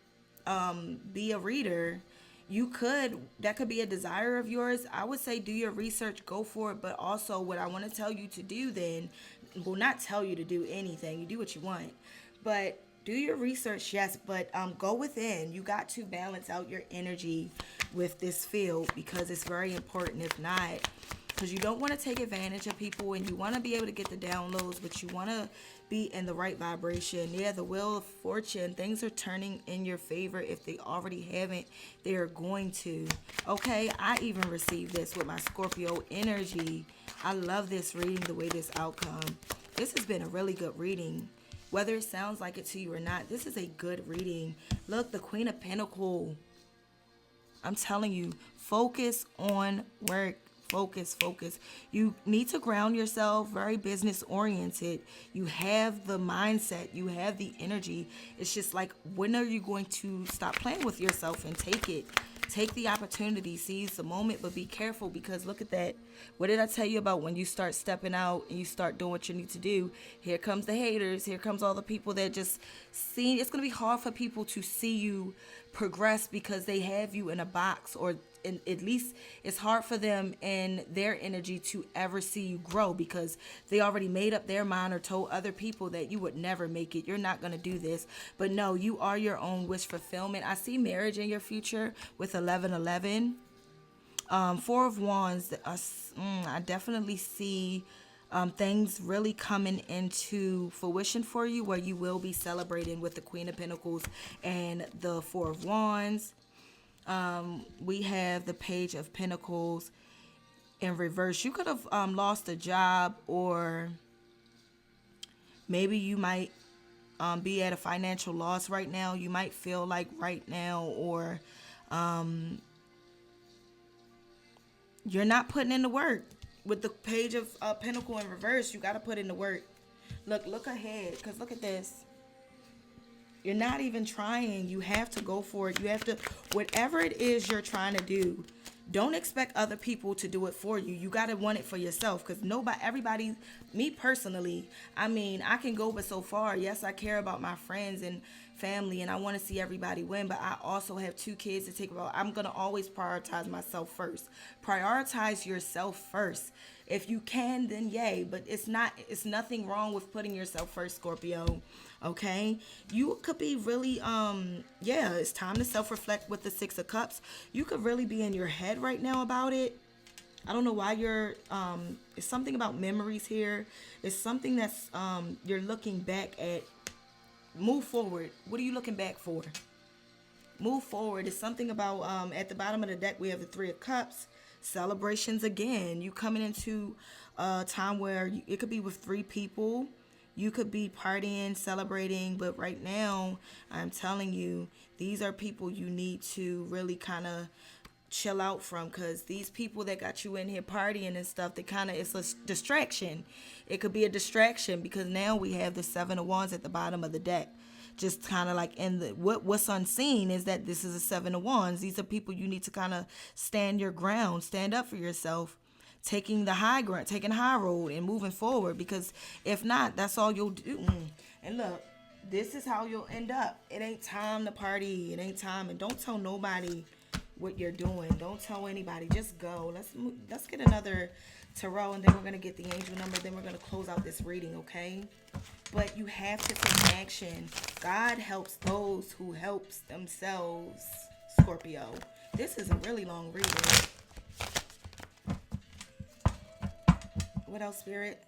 be a reader. That could be a desire of yours. I would say do your research, go for it. But also what I want to tell you to do then, will not tell you to do anything. You do what you want. But do your research, yes. But go within. You got to balance out your energy with this field, because it's very important. If not, because you don't want to take advantage of people, and you want to be able to get the downloads, but you want to be in the right vibration. Yeah, the Wheel of Fortune, things are turning in your favor. If they already haven't, they are going to. Okay, I even received this with my Scorpio energy. I love this reading, the way this outcome. This has been a really good reading. Whether it sounds like it to you or not, this is a good reading. Look, the Queen of Pentacles. I'm telling you, focus on work. Focus. You need to ground yourself, very business oriented. You have the mindset, you have the energy. It's just like, when are you going to stop playing with yourself and take it? Take the opportunity, seize the moment, but be careful, because look at that. What did I tell you about when you start stepping out and you start doing what you need to do? Here comes the haters. Here comes all the people that just see. It's going to be hard for people to see you progress, because they have you in a box, or at least it's hard for them in their energy to ever see you grow, because they already made up their mind or told other people that you would never make it. You're not going to do this. But no, you are your own wish fulfillment. I see marriage in your future with 1111. Four of Wands, I definitely see things really coming into fruition for you, where you will be celebrating with the Queen of Pentacles and the Four of Wands. We have the Page of Pentacles in reverse. You could have lost a job, or maybe you might be at a financial loss right now. You might feel like right now, or you're not putting in the work. With the Page of Pentacle in reverse, you got to put in the work. Look ahead, because look at this. You're not even trying. You have to go for it. You have to, whatever it is you're trying to do, don't expect other people to do it for you. You got to want it for yourself, because everybody, me personally, I mean, I can go but so far. Yes, I care about my friends and family, and I want to see everybody win, but I also have 2 kids to take about. I'm going to always prioritize myself first. Prioritize yourself first. If you can, then yay, but it's nothing wrong with putting yourself first, Scorpio. Okay, you could be really it's time to self-reflect with the 6 of Cups. You could really be in your head right now about it. I don't know why you're it's something about memories here. It's something that's you're looking back at. Move forward. What are you looking back for? Move forward. It's something about at the bottom of the deck we have the 3 of Cups. Celebrations again. You coming into a time where it could be with 3 people. You could be partying, celebrating, but right now, I'm telling you, these are people you need to really kind of chill out from, because these people that got you in here partying and stuff, it's a distraction. It could be a distraction, because now we have the 7 of Wands at the bottom of the deck. Just kind of like in the what's unseen is that this is a 7 of Wands. These are people you need to kind of stand your ground, stand up for yourself, taking the high ground, taking high road and moving forward, because if not, that's all you'll do. And look, this is how you'll end up. It ain't time to party. It ain't time. And don't tell nobody what you're doing. Don't tell anybody. Just go. Let's get another tarot, and then we're going to get the angel number. Then we're going to close out this reading, okay? But you have to take action. God helps those who helps themselves, Scorpio. This is a really long reading. What else, Spirit?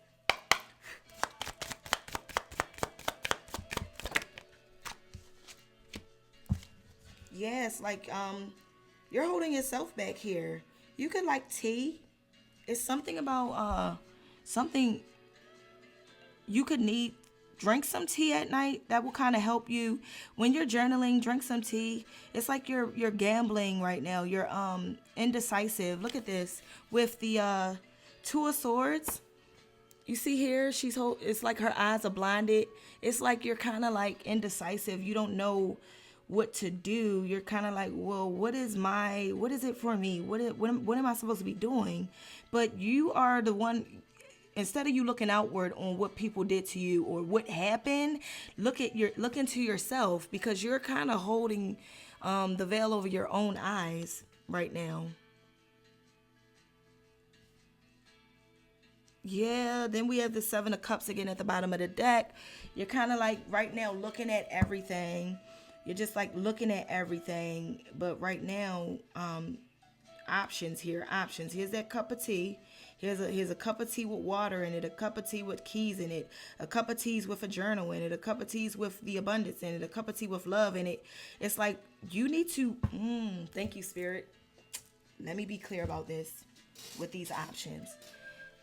Yes, like you're holding yourself back here. You could like tea. It's something about something you could need. Drink some tea at night. That will kind of help you when you're journaling. Drink some tea. It's like you're gambling right now. You're indecisive. Look at this with the 2 of Swords. You see here, it's like her eyes are blinded. It's like you're kind of like indecisive. You don't know what to do. You're kind of like, well, what is it for me? What am I supposed to be doing? But you are the one. Instead of you looking outward on what people did to you or what happened, look into yourself, because you're kind of holding the veil over your own eyes right now. Yeah, then we have the 7 of Cups again at the bottom of the deck. You're kind of like right now looking at everything. You're just like looking at everything. But right now, options here. Options. Here's that cup of tea. Here's a cup of tea with water in it, a cup of tea with keys in it, a cup of teas with a journal in it, a cup of teas with the abundance in it, a cup of tea with love in it. It's like you need to, thank you, Spirit. Let me be clear about this with these options.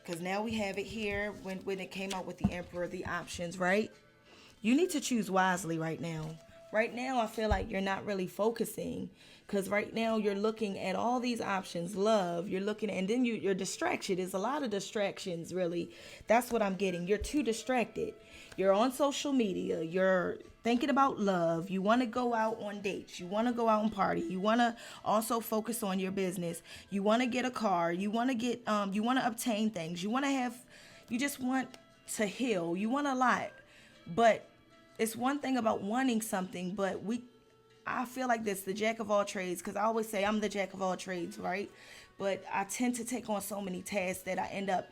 Because now we have it here when it came out with the Emperor, the options, right? You need to choose wisely right now. Right now, I feel like you're not really focusing, because right now you're looking at all these options. Love, you're looking at, and then you're distracted. There's a lot of distractions, really. That's what I'm getting. You're too distracted. You're on social media. You're thinking about love. You want to go out on dates. You want to go out and party. You want to also focus on your business. You want to get a car. You want to get, you want to obtain things. You just want to heal. You want a lot. But it's one thing about wanting something, but I feel like this, the jack of all trades, because I always say I'm the jack of all trades, right? But I tend to take on so many tasks that I end up,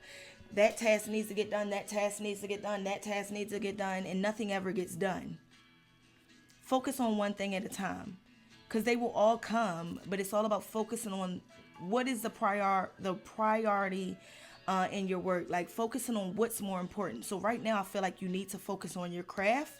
that task needs to get done, that task needs to get done, that task needs to get done, and nothing ever gets done. Focus on one thing at a time, because they will all come, but it's all about focusing on what is the priority in your work, like focusing on what's more important. So right now I feel like you need to focus on your craft.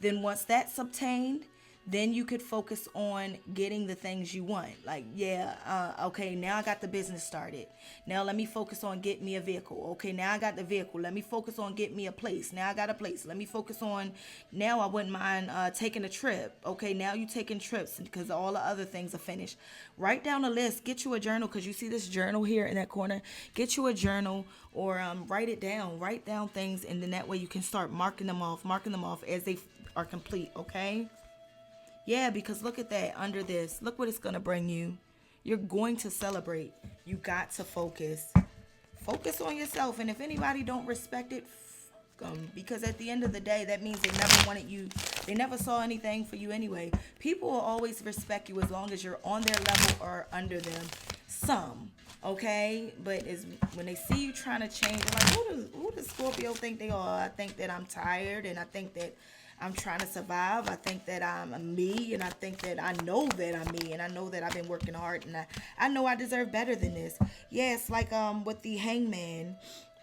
Then once that's obtained, then you could focus on getting the things you want. Like, yeah, okay, now I got the business started. Now let me focus on getting me a vehicle. Okay, now I got the vehicle. Let me focus on getting me a place. Now I got a place. Let me focus on, now I wouldn't mind taking a trip. Okay, now you taking trips because all the other things are finished. Write down a list. Get you a journal, because you see this journal here in that corner. Get you a journal, or write it down. Write down things, and then that way you can start marking them off as they are complete, okay? Yeah, because look at that under this. Look what it's going to bring you. You're going to celebrate. You got to focus. Focus on yourself. And if anybody don't respect it, because at the end of the day, that means they never wanted you. They never saw anything for you anyway. People will always respect you as long as you're on their level or under them. Some, okay? But when they see you trying to change, they're like, who does Scorpio think they are? I think that I'm tired, and I think that I'm trying to survive. I think that I'm me, and I think that I know that I'm me, and I know that I've been working hard, and I know I deserve better than this. Yeah, it's like with the hangman.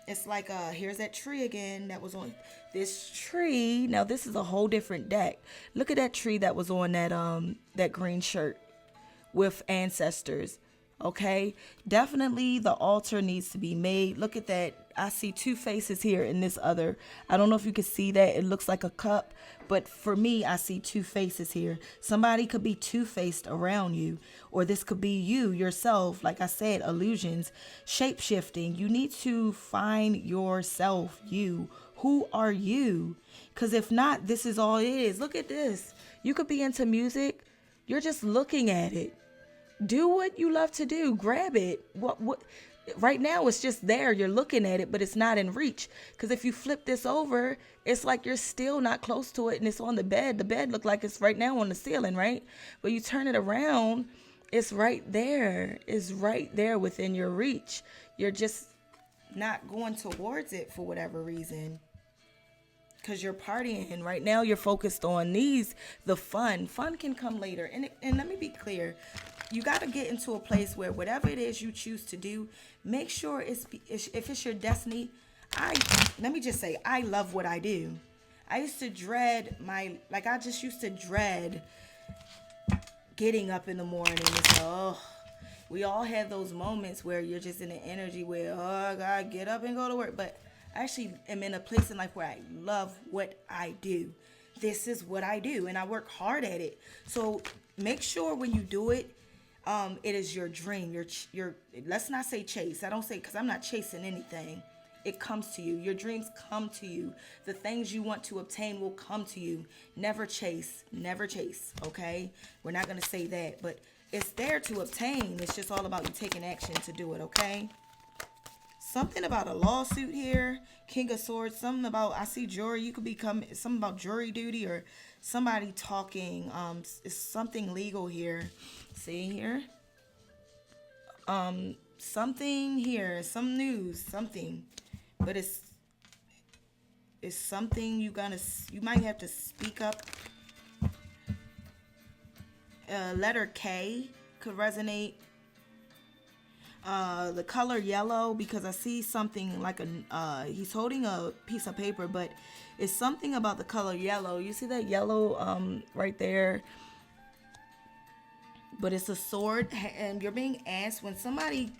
It's like here's that tree again that was on this tree. Now this is a whole different deck. Look at that tree that was on that green shirt with ancestors. Okay, definitely the altar needs to be made. Look at that. I see two faces here in this other. I don't know if you can see that. It looks like a cup, but for me, I see two faces here. Somebody could be two-faced around you, or this could be you yourself. Like I said, illusions, shape-shifting. You need to find yourself, you. Who are you? Because if not, this is all it is. Look at this. You could be into music. You're just looking at it. Do what you love to do. Grab it. What? Right now, it's just there. You're looking at it, but it's not in reach. Because if you flip this over, it's like you're still not close to it, and it's on the bed. The bed look like it's right now on the ceiling, right? But you turn it around, it's right there. It's right there within your reach. You're just not going towards it for whatever reason. Because you're partying. Right now, you're focused on the fun. Fun can come later. And let me be clear. You got to get into a place where whatever it is you choose to do, make sure if it's your destiny. Let me just say, I love what I do. I used to dread I just used to dread getting up in the morning. It's we all have those moments where you're just in the energy where, I gotta get up and go to work. But I actually am in a place in life where I love what I do. This is what I do, and I work hard at it. So make sure when you do it, it is your dream. Your let's not say chase. I don't say, because I'm not chasing anything. It comes to you. Your dreams come to you. The things you want to obtain will come to you. Never chase. Never chase. Okay? We're not going to say that, but it's there to obtain. It's just all about you taking action to do it. Okay? Something about a lawsuit here. King of Swords. Something about, I see jury. You could become something about jury duty, or somebody talking. It's something legal here. See here. Something here. Some news. Something. But it's something you might have to speak up. Letter K could resonate. The color yellow, because I see something like he's holding a piece of paper, but it's something about the color yellow. You see that yellow right there? But it's a sword, and you're being asked when somebody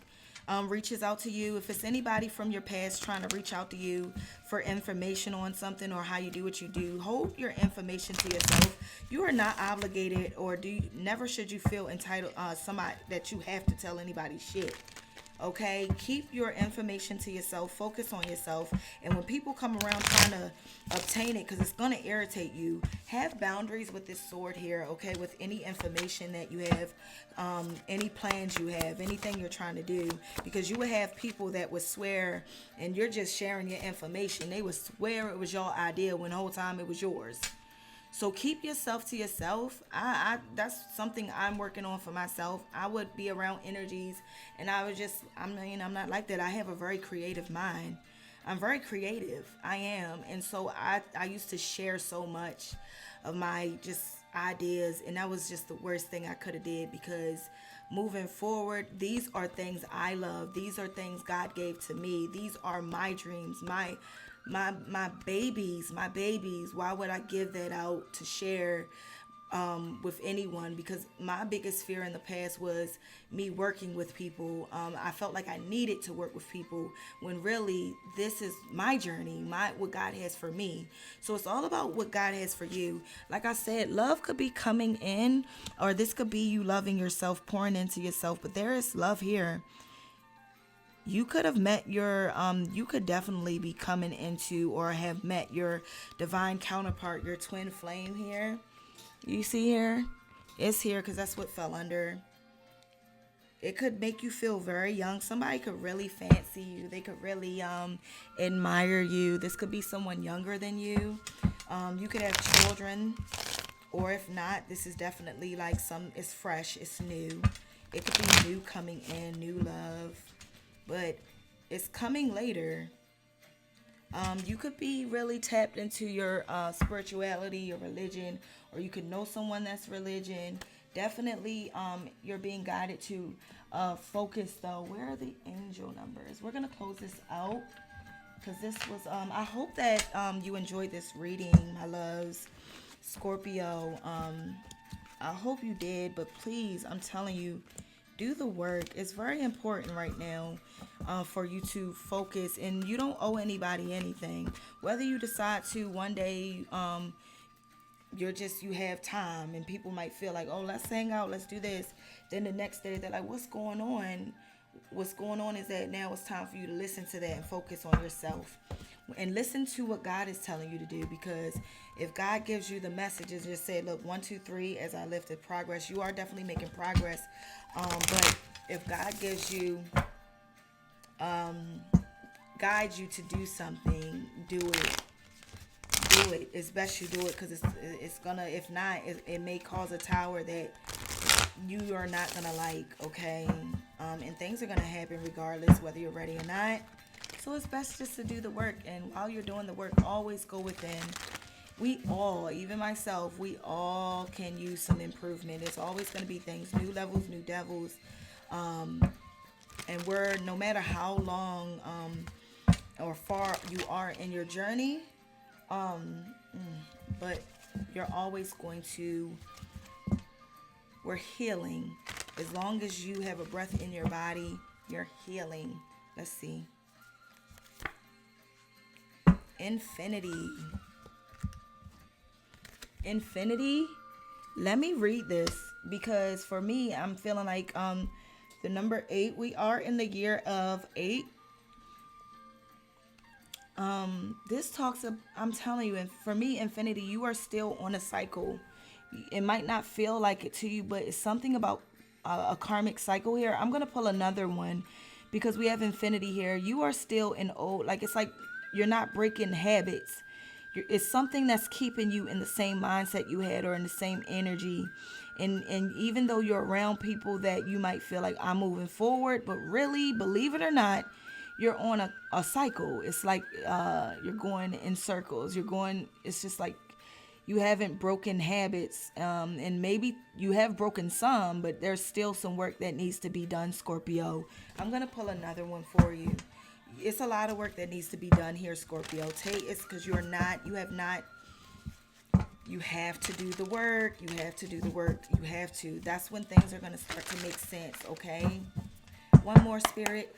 reaches out to you, if it's anybody from your past trying to reach out to you for information on something or how you do what you do, hold your information to yourself. You are not obligated, or never should you feel entitled somebody that you have to tell anybody shit. Okay, keep your information to yourself. Focus on yourself. And when people come around trying to obtain it, because it's going to irritate you, have boundaries with this sword here. Okay, with any information that you have, any plans you have, anything you're trying to do, because you would have people that would swear, and you're just sharing your information. They would swear it was your idea when the whole time it was yours. So keep yourself to yourself. That's something I'm working on for myself. I would be around energies, and I'm not like that. I have a very creative mind. I'm very creative. I am. And so I used to share so much of my just ideas, and that was just the worst thing I could have did, because moving forward, these are things I love. These are things God gave to me. These are my dreams, my babies, my babies. Why would I give that out to share with anyone? Because my biggest fear in the past was me working with people. I felt like I needed to work with people, when really this is my journey, my what God has for me. So it's all about what God has for you. Like I said, love could be coming in, or this could be you loving yourself, pouring into yourself. But there is love here. You could have met your you could definitely be coming into, or have met your divine counterpart, your twin flame here. You see here, it's here because that's what fell under. It could make you feel very young. Somebody could really fancy you. They could really admire you. This could be someone younger than you. You could have children, or if not, this is definitely like it's fresh, it's new. It could be new coming in, new love, but it's coming later. You could be really tapped into your spirituality, your religion, or you could know someone that's religion. Definitely, you're being guided to focus, though. Where are the angel numbers? We're going to close this out, because this was, I hope that you enjoyed this reading, my loves. Scorpio, I hope you did, but please, I'm telling you, do the work. It's very important right now for you to focus, and you don't owe anybody anything. Whether you decide to one day, you have time, and people might feel like, oh, let's hang out, let's do this. Then the next day they're like, what's going on? What's going on is that now it's time for you to listen to that and focus on yourself. And listen to what God is telling you to do, because if God gives you the messages, just say, look, 1, 2, 3, as I lifted progress, you are definitely making progress. But if God gives you, guides you to do something, do it. Do it. It's best you do it, because it's gonna, if not, it may cause a tower that you are not gonna like, okay? And things are gonna happen regardless whether you're ready or not. So it's best just to do the work, and while you're doing the work, always go within. We all, even myself, we all can use some improvement. It's always going to be things, new levels, new devils. And we're, no matter how long or far you are in your journey, but you're always going to, we're healing. As long as you have a breath in your body, you're healing. Let's see. Infinity. Let me read this, because for me, I'm feeling like the number 8, we are in the year of 8. This talks of, I'm telling you, and for me, infinity, you are still on a cycle. It might not feel like it to you, but it's something about a karmic cycle here. I'm gonna pull another one, because we have infinity here. You are still in old, like, it's like you're not breaking habits. It's something that's keeping you in the same mindset you had, or in the same energy. And even though you're around people that you might feel like, I'm moving forward, but really, believe it or not, you're on a cycle. It's like you're going in circles. It's just like you haven't broken habits. And maybe you have broken some, but there's still some work that needs to be done, Scorpio. I'm going to pull another one for you. It's a lot of work that needs to be done here, Scorpio. It's because you have to do the work. You have to do the work. You have to. That's when things are going to start to make sense, okay? One more, Spirit.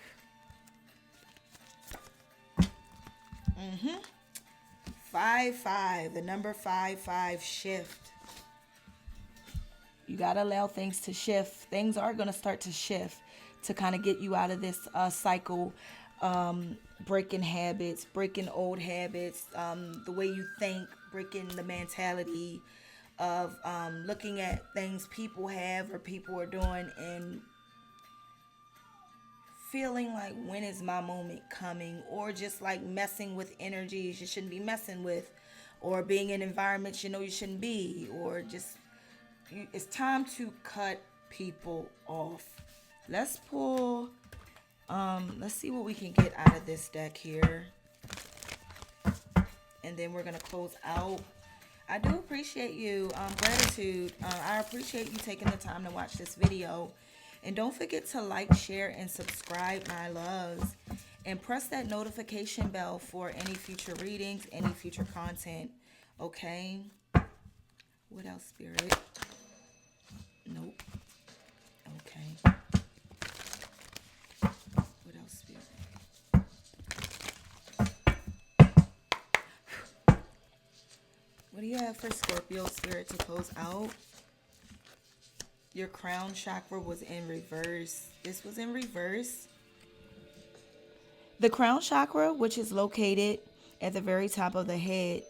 5-5. The number 5-5, shift. You got to allow things to shift. Things are going to start to shift to kind of get you out of this cycle. Breaking habits, breaking old habits, the way you think, breaking the mentality of looking at things people have or people are doing and feeling like, when is my moment coming? Or just like messing with energies you shouldn't be messing with, or being in environments you know you shouldn't be, or just, it's time to cut people off. Let's pull, let's see what we can get out of this deck here. And then we're going to close out. I do appreciate you. Gratitude. I appreciate you taking the time to watch this video. And don't forget to like, share, and subscribe, my loves. And press that notification bell for any future readings, any future content. Okay? What else, Spirit? Nope. Okay. What else, Spirit? What do you have for Scorpio, Spirit, to close out? Your crown chakra was in reverse. This was in reverse. The crown chakra, which is located at the very top of the head,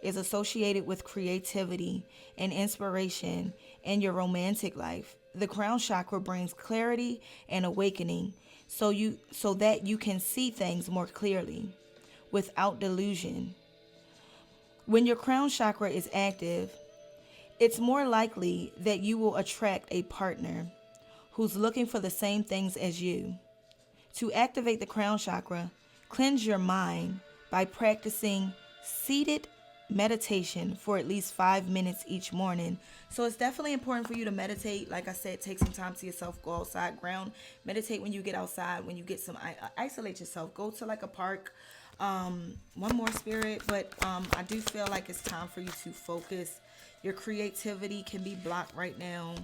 is associated with creativity and inspiration in your romantic life. The crown chakra brings clarity and awakening so that you can see things more clearly without delusion. When your crown chakra is active, it's more likely that you will attract a partner who's looking for the same things as you. To activate the crown chakra, cleanse your mind by practicing seated meditation for at least 5 minutes each morning. So it's definitely important for you to meditate. Like I said, take some time to yourself, go outside, ground, meditate when you get outside, when you get some, isolate yourself, go to like a park. One more, Spirit, but I do feel like it's time for you to focus. Your creativity can be blocked right now.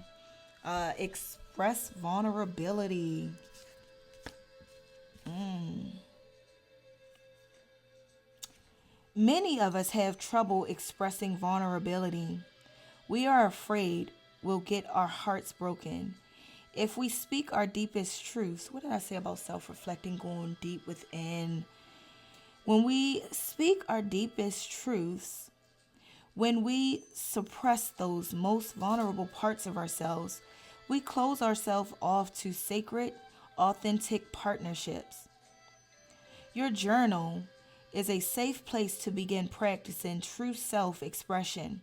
Express vulnerability. Many of us have trouble expressing vulnerability. We are afraid we'll get our hearts broken. If we speak our deepest truths, what did I say about self-reflecting, going deep within? When we speak our deepest truths, when we suppress those most vulnerable parts of ourselves, we close ourselves off to sacred, authentic partnerships. Your journal is a safe place to begin practicing true self-expression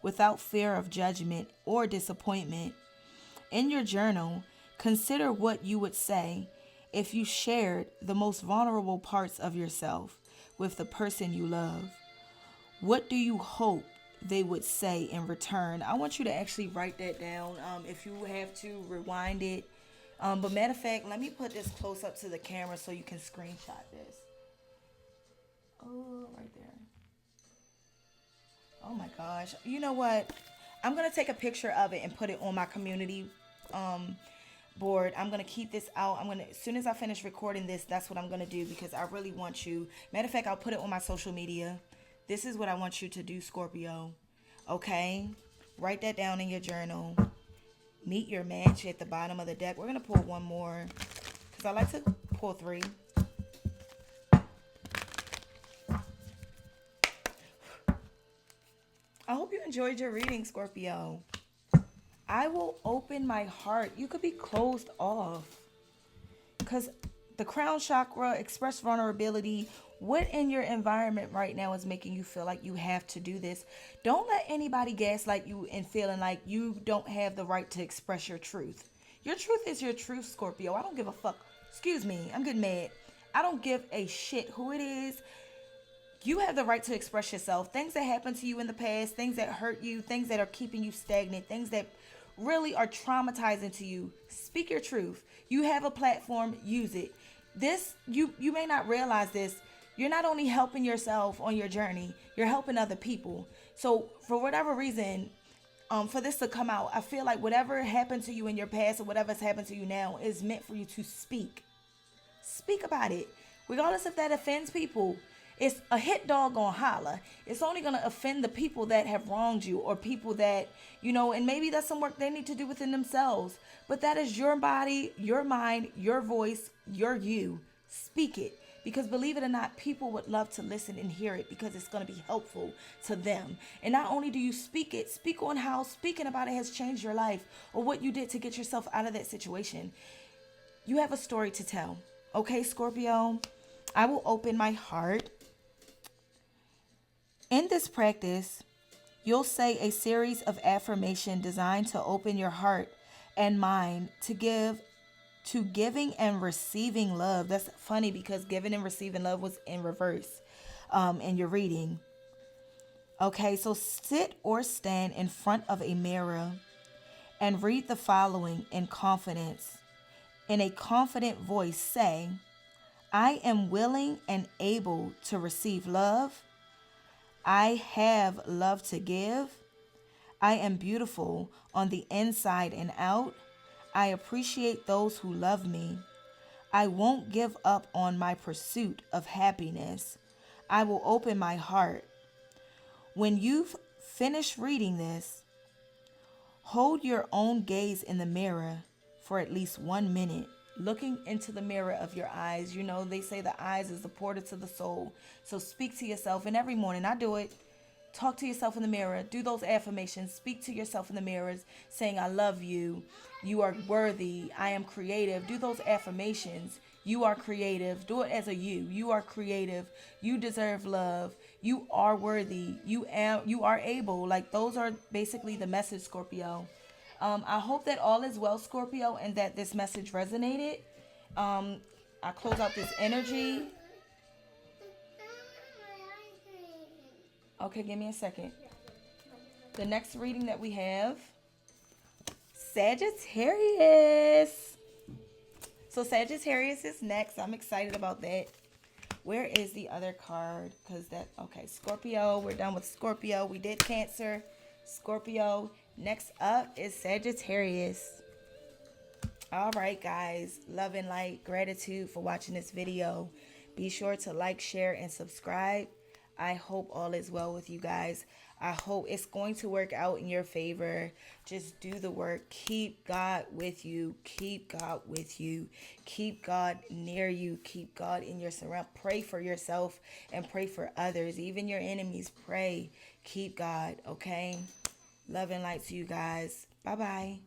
without fear of judgment or disappointment. In your journal, consider what you would say if you shared the most vulnerable parts of yourself with the person you love. What do you hope they would say in return? I want you to actually write that down. If you have to, rewind it. But matter of fact, let me put this close up to the camera so you can screenshot this. Oh, right there. Oh my gosh. You know what? I'm going to take a picture of it and put it on my community board. I'm going to keep this out. As soon as I finish recording this, that's what I'm going to do, because I really want you. Matter of fact, I'll put it on my social media. This is what I want you to do, Scorpio. Okay? Write that down in your journal. Meet your match at the bottom of the deck. We're going to pull one more, because I like to pull 3. I hope you enjoyed your reading, Scorpio. I will open my heart. You could be closed off, because the crown chakra, express vulnerability. What in your environment right now is making you feel like you have to do this? Don't let anybody gaslight you and feeling like you don't have the right to express your truth. Your truth is your truth, Scorpio. I don't give a fuck. Excuse me, I'm getting mad. I don't give a shit who it is. You have the right to express yourself. Things that happened to you in the past, things that hurt you, things that are keeping you stagnant, things that really are traumatizing to you. Speak your truth. You have a platform, use it. This, you may not realize this. You're not only helping yourself on your journey, you're helping other people. So for whatever reason, for this to come out, I feel like whatever happened to you in your past or whatever's happened to you now is meant for you to speak. Speak about it. Regardless if that offends people. It's a hit dog gonna holler. It's only gonna offend the people that have wronged you, or people that, and maybe that's some work they need to do within themselves. But that is your body, your mind, your voice, your you. Speak it. Because believe it or not, people would love to listen and hear it, because it's going to be helpful to them. And not only do you speak it, speak on how speaking about it has changed your life, or what you did to get yourself out of that situation. You have a story to tell. Okay, Scorpio? I will open my heart. In this practice, you'll say a series of affirmations designed to open your heart and mind to giving and receiving love. That's funny, because giving and receiving love was in reverse in your reading. Okay, so sit or stand in front of a mirror and read the following in confidence. In a confident voice, say, I am willing and able to receive love. I have love to give. I am beautiful on the inside and out. I appreciate those who love me. I won't give up on my pursuit of happiness. I will open my heart. When you've finished reading this, hold your own gaze in the mirror for at least 1 minute, looking into the mirror of your eyes. You know, they say the eyes is the portal to the soul. So speak to yourself. And every morning, I do it. Talk to yourself in the mirror. Do those affirmations. Speak to yourself in the mirrors, saying, I love you. You are worthy. I am creative. Do those affirmations. You are creative. Do it as a you. You are creative. You deserve love. You are worthy. You are able. Like, those are basically the message, Scorpio. I hope that all is well, Scorpio, and that this message resonated. I close out this energy. Okay, give me a second. The next reading that we have, Sagittarius. So Sagittarius is next. I'm excited about that. Where is the other card? Okay, Scorpio. We're done with Scorpio. We did Cancer, Scorpio. Next up is Sagittarius. All right, guys. Love and light. Gratitude for watching this video. Be sure to like, share, and subscribe. I hope all is well with you guys. I hope it's going to work out in your favor. Just do the work. Keep God with you. Keep God with you. Keep God near you. Keep God in your surround. Pray for yourself and pray for others. Even your enemies, pray. Keep God, okay? Love and light to you guys. Bye-bye.